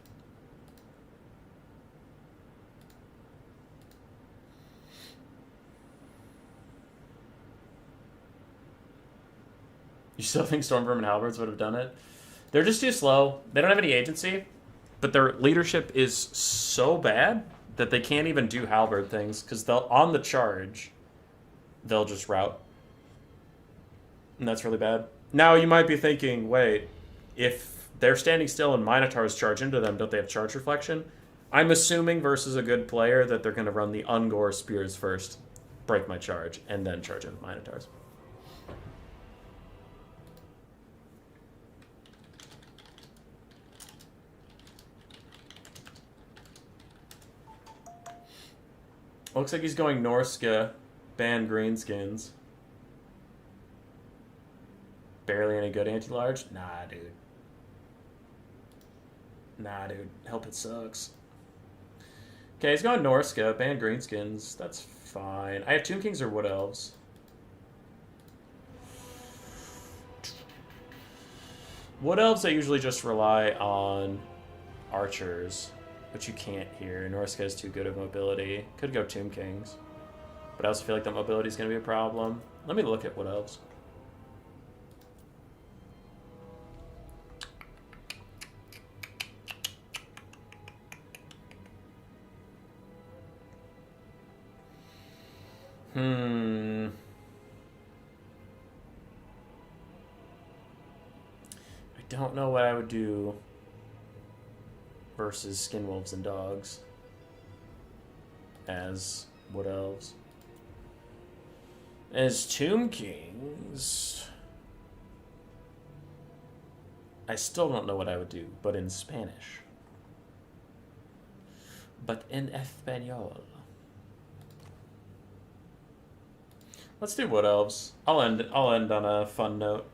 You still think Stormverm and Halberds would have done it? They're just too slow. They don't have any agency, but their leadership is so bad that they can't even do Halberd things, because they'll, on the charge, they'll just rout. And that's really bad. Now you might be thinking, wait, if they're standing still and Minotaurs charge into them, don't they have charge reflection? I'm assuming versus a good player that they're going to run the Ungor spears first, break my charge, and then charge into Minotaurs. Looks like he's going Norska, ban greenskins. Barely any good anti-large? Nah, dude. Nah, dude. Help, it sucks. Okay, he's going Norska, ban greenskins. That's fine. I have Tomb Kings or Wood Elves. Wood Elves, I usually just rely on archers, but you can't here. Norska is too good at mobility. Could go Tomb Kings, but I also feel like that mobility is going to be a problem. Let me look at Wood Elves. I don't know what I would do versus Skin Wolves and Dogs as Wood Elves. As Tomb Kings, I still don't know what I would do, but in Spanish. But in Espanol. Let's do Wood Elves. I'll end on a fun note.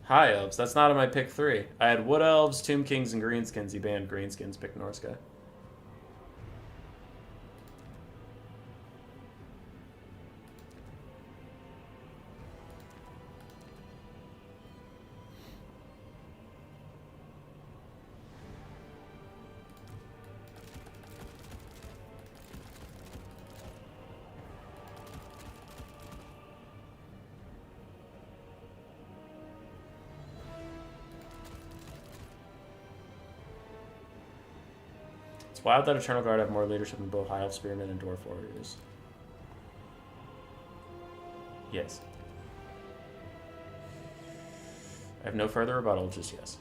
Hi, Elves. That's not in my pick 3. I had Wood Elves, Tomb Kings, and Greenskins. He banned Greenskins, picked Norska. It's wild that Eternal Guard have more leadership than both High Elf Spearmen and Dwarf Warriors. Yes. I have no further rebuttal, just yes.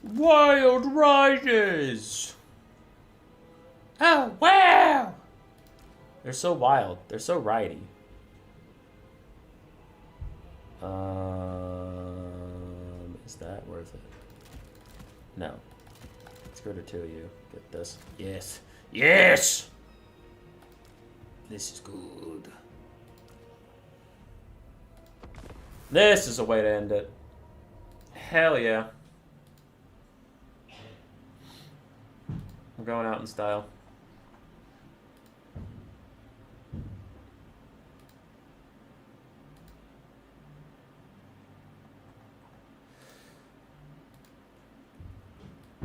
Wild Riders! Oh, wow! They're so wild. They're so ridey. Is that worth it? No. Let's go to 2 of you. Get this. Yes. Yes! This is good. This is a way to end it. Hell yeah. We're going out in style.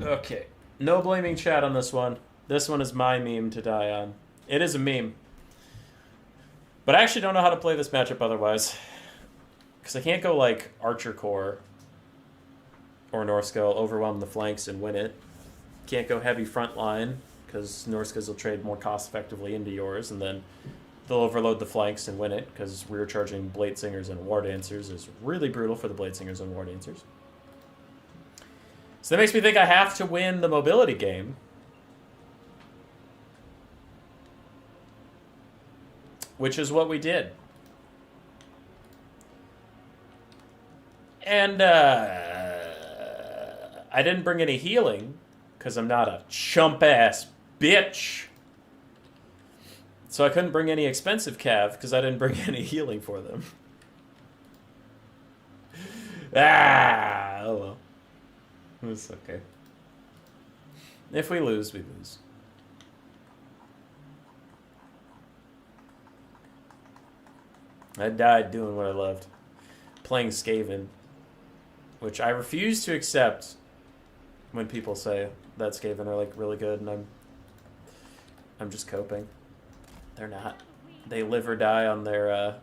Okay. No blaming chat on this one. This one is my meme to die on. It is a meme. But I actually don't know how to play this matchup otherwise. Because I can't go like Archer Core or Norska will overwhelm the flanks and win it. Can't go heavy front line because Norskas will trade more cost effectively into yours, and then they'll overload the flanks and win it because rear charging Blade Singers and War Dancers is really brutal for the Blade Singers and War Dancers. So that makes me think I have to win the mobility game. Which is what we did. And I didn't bring any healing because I'm not a chump-ass bitch. So I couldn't bring any expensive cav because I didn't bring any healing for them. Oh well. It's okay. If we lose, we lose. I died doing what I loved. Playing Skaven. Which I refuse to accept when people say that Skaven are like really good, and I'm just coping. They're not. They live or die on their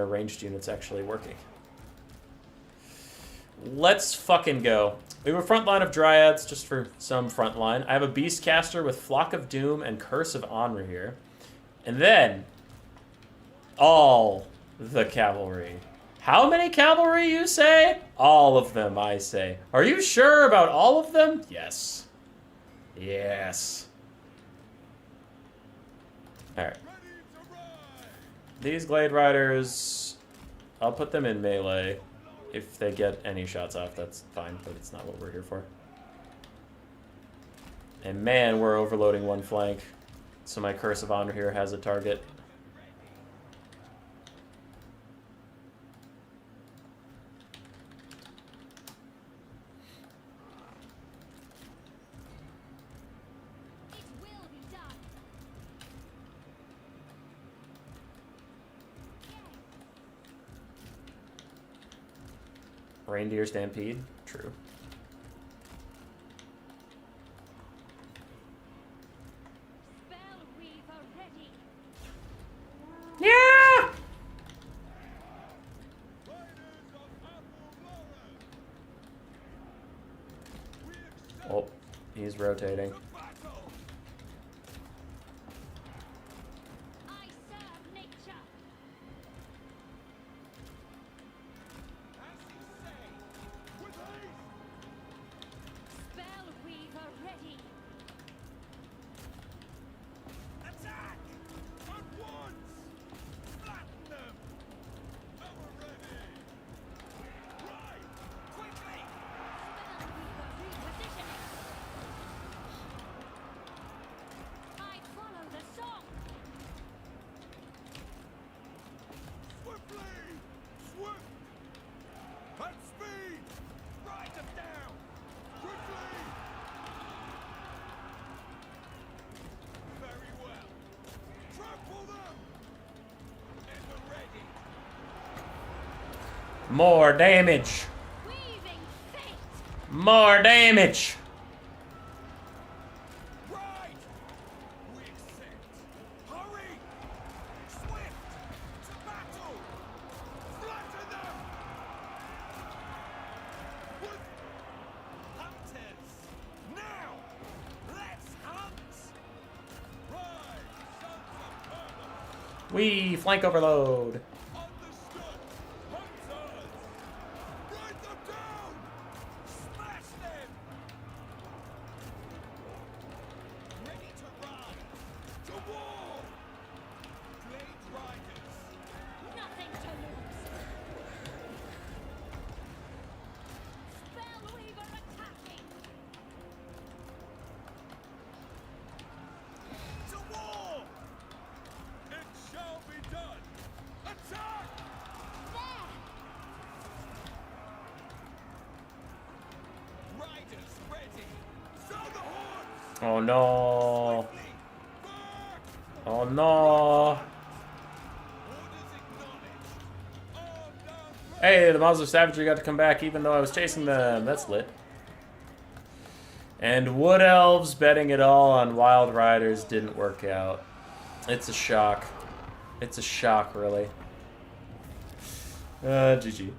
ranged units actually working. Let's fucking go. We have a front line of Dryads, just for some front line. I have a Beastcaster with Flock of Doom and Curse of Honor here. And then, all the cavalry. How many cavalry, you say? All of them, I say. Are you sure about all of them? Yes. Yes. Alright. These Glade Riders, I'll put them in melee. If they get any shots off, that's fine, but it's not what we're here for. And man, we're overloading one flank. So my Curse of Honor here has a target. Reindeer Stampede? True. Yeah! Oh, he's rotating. More damage! More damage! Right. We accept. Hurry! Swift! To battle! Flatten them! With hunters! Now! Let's hunt! Rise, sons of Perthus! We flank overload. Oh no. Oh no. Hey, the Mobs of Savagery got to come back even though I was chasing them. That's lit. And Wood Elves betting it all on Wild Riders didn't work out. It's a shock. It's a shock, really. GG.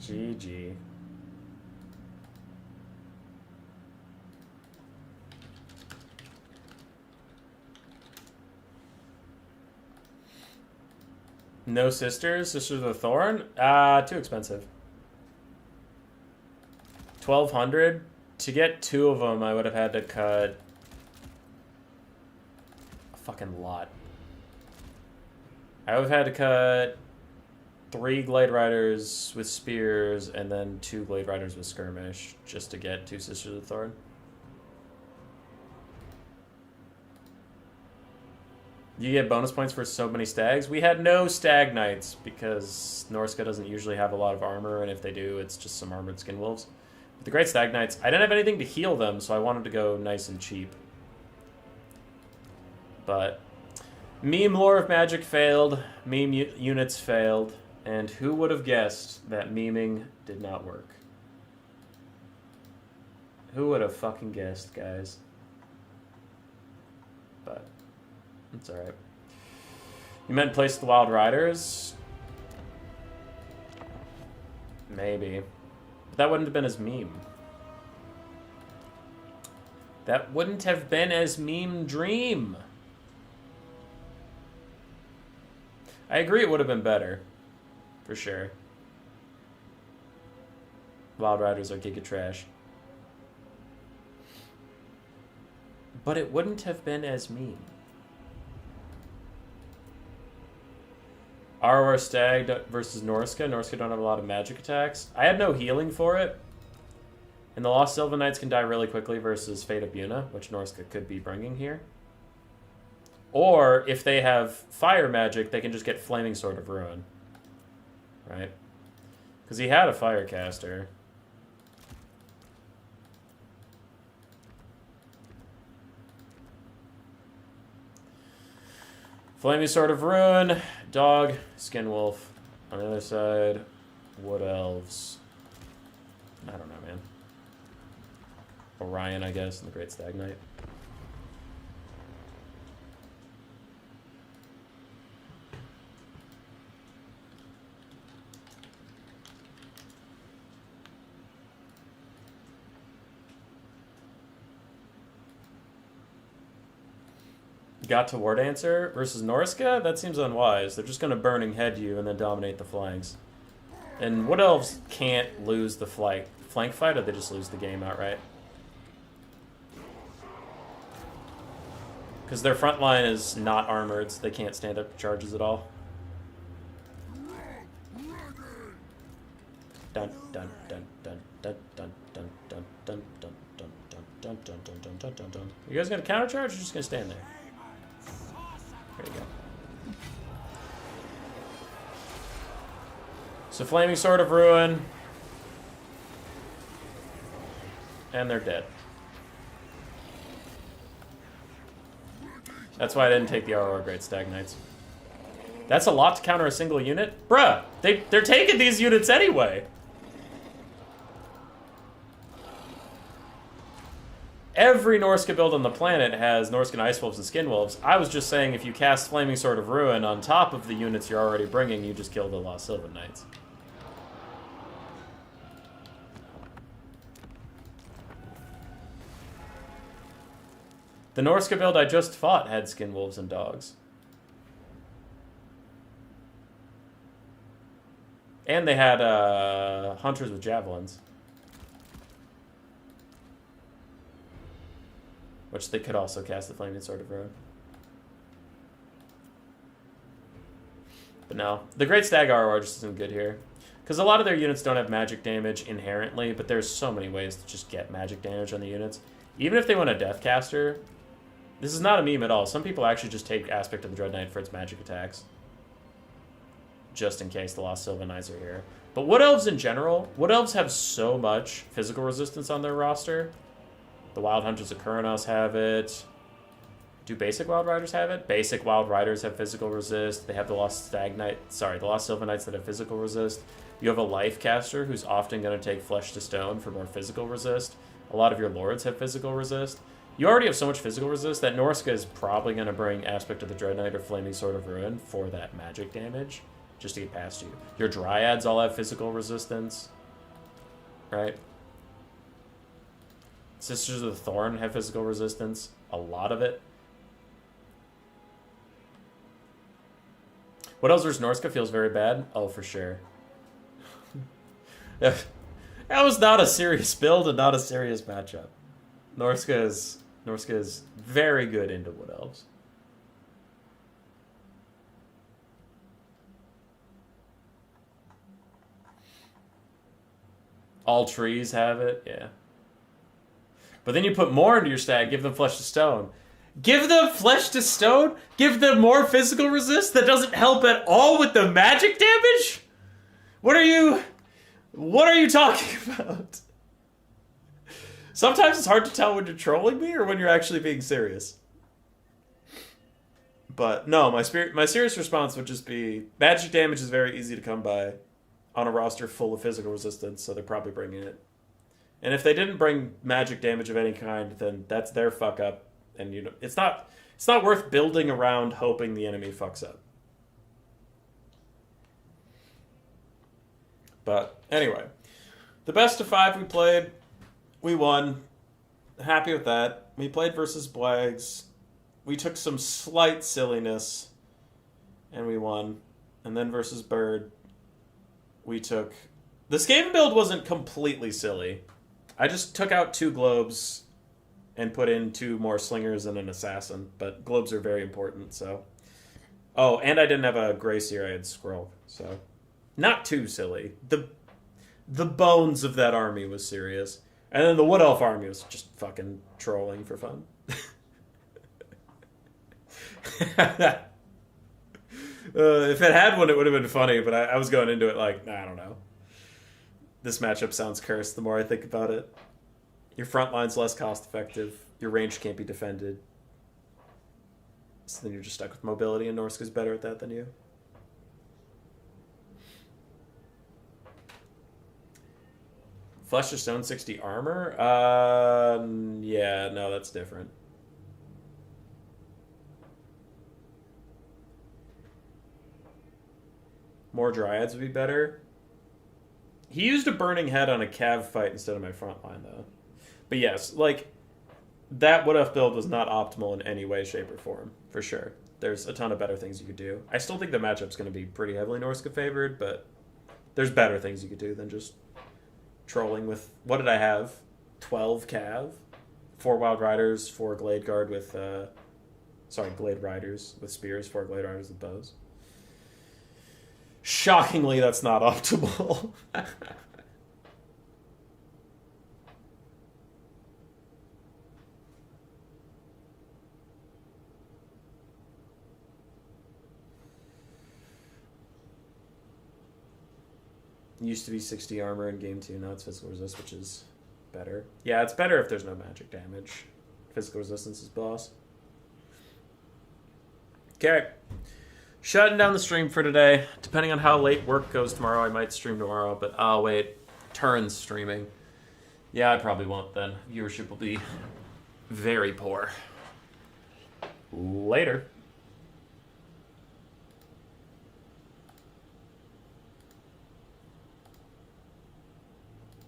GG. No sisters? Sisters of the Thorn? Too expensive. 1,200? To get 2 of them, I would have had to cut a fucking lot. I would have had to cut 3 Glade Riders with Spears and then 2 Glade Riders with Skirmish just to get 2 Sisters of the Thorn. You get bonus points for so many stags. We had no stag knights because Norska doesn't usually have a lot of armor, and if they do, it's just some armored skin wolves. But the great stag knights, I didn't have anything to heal them, so I wanted to go nice and cheap. But meme lore of magic failed, meme units failed, and who would have guessed that meming did not work? Who would have fucking guessed, guys? But it's alright. You meant place the Wild Riders? Maybe. But that wouldn't have been as meme. That wouldn't have been as meme dream. I agree it would have been better. For sure. Wild Riders are giga trash. But it wouldn't have been as meme. ROR Stag versus Norska. Norska don't have a lot of magic attacks. I had no healing for it. And the Lost Sylvan Knights can die really quickly versus Fate of Buna, which Norska could be bringing here. Or, if they have fire magic, they can just get Flaming Sword of Ruin. Right? Because he had a Firecaster. Flaming Sword of Ruin, Dog, Skin Wolf. On the other side, Wood Elves. I don't know, man. Orion, I guess, and the Great Stag Knight. Got to War Dancer versus Norska? That seems unwise. They're just going to Burning Head you and then dominate the flanks. And Wood Elves can't lose the flank fight, or they just lose the game outright. Because their front line is not armored, so they can't stand up to charges at all. Dun dun dun dun dun dun dun dun dun dun dun dun dun dun dun dun dun dun. You guys gonna counter charge or just gonna stand there? There you go. So Flaming Sword of Ruin. And they're dead. That's why I didn't take the ROR Great Stag Knights. That's a lot to counter a single unit? Bruh, they're taking these units anyway. Every Norska build on the planet has Norskan Ice Wolves and Skin Wolves. I was just saying if you cast Flaming Sword of Ruin on top of the units you're already bringing, you just kill the Lost Sylvan Knights. The Norska build I just fought had Skin Wolves and Dogs. And they had Hunters with Javelins. Which they could also cast the Flaming Sword of Ruin. But no, the Great Stag ROR just isn't good here. Because a lot of their units don't have magic damage inherently, but there's so many ways to just get magic damage on the units. Even if they want a Deathcaster, this is not a meme at all. Some people actually just take Aspect of the Dread Knight for its magic attacks. Just in case the Lost Sylvan Knights are here. But Wood Elves in general, Wood Elves have so much physical resistance on their roster. The Wild Hunters of Kuranos have it. Do basic Wild Riders have it? Basic Wild Riders have physical resist. They have the Lost the Lost Sylvan Knights that have physical resist. You have a Life Caster who's often going to take Flesh to Stone for more physical resist. A lot of your Lords have physical resist. You already have so much physical resist that Norska is probably going to bring Aspect of the Dread Knight or Flaming Sword of Ruin for that magic damage, just to get past you. Your Dryads all have physical resistance, right? Sisters of the Thorn have physical resistance. A lot of it. What else versus Norska feels very bad? Oh, for sure. That was not a serious build and not a serious matchup. Norska is very good into Wood Elves. All trees have it, yeah. But then you put more into your stag, give them Flesh to Stone. Give them flesh to stone? Give them more physical resist that doesn't help at all with the magic damage? What are you talking about? Sometimes it's hard to tell when you're trolling me or when you're actually being serious. But no, my serious response would just be magic damage is very easy to come by on a roster full of physical resistance, so they're probably bringing it. And if they didn't bring magic damage of any kind, then that's their fuck up. And you know, it's not worth building around hoping the enemy fucks up. But anyway, the best of 5 we played, we won. Happy with that. We played versus Blags. We took some slight silliness, and we won. And then versus Bird, we took... The Skaven build wasn't completely silly. I just took out 2 globes and put in 2 more slingers and an assassin. But globes are very important, so... Oh, and I didn't have a Grey Seer, I had Scroll, so... Not too silly. The bones of that army was serious. And then the Wood Elf army was just fucking trolling for fun. If it had one, it would have been funny, but I was going into it like, nah, I don't know. This matchup sounds cursed the more I think about it. Your front line's less cost effective. Your range can't be defended. So then you're just stuck with mobility, and Norska's better at that than you. Flesh to Stone 60 armor? Yeah, no, that's different. More Dryads would be better. He used a Burning Head on a Cav fight instead of my front line, though. But yes, like, that Wood Elf build was not optimal in any way, shape, or form, for sure. There's a ton of better things you could do. I still think the matchup's going to be pretty heavily Norska favored, but there's better things you could do than just trolling with... What did I have? 12 Cav? 4 Wild Riders, 4 Glade Guard with... Glade Riders with spears, 4 Glade Riders with bows. Shockingly, that's not optimal. Used to be 60 armor in game 2, now it's physical resist, which is better. Yeah, it's better if there's no magic damage. Physical resistance is boss. Okay. Shutting down the stream for today. Depending on how late work goes tomorrow, I might stream tomorrow, but oh wait, Turns streaming. Yeah, I probably won't then. Viewership will be very poor. Later.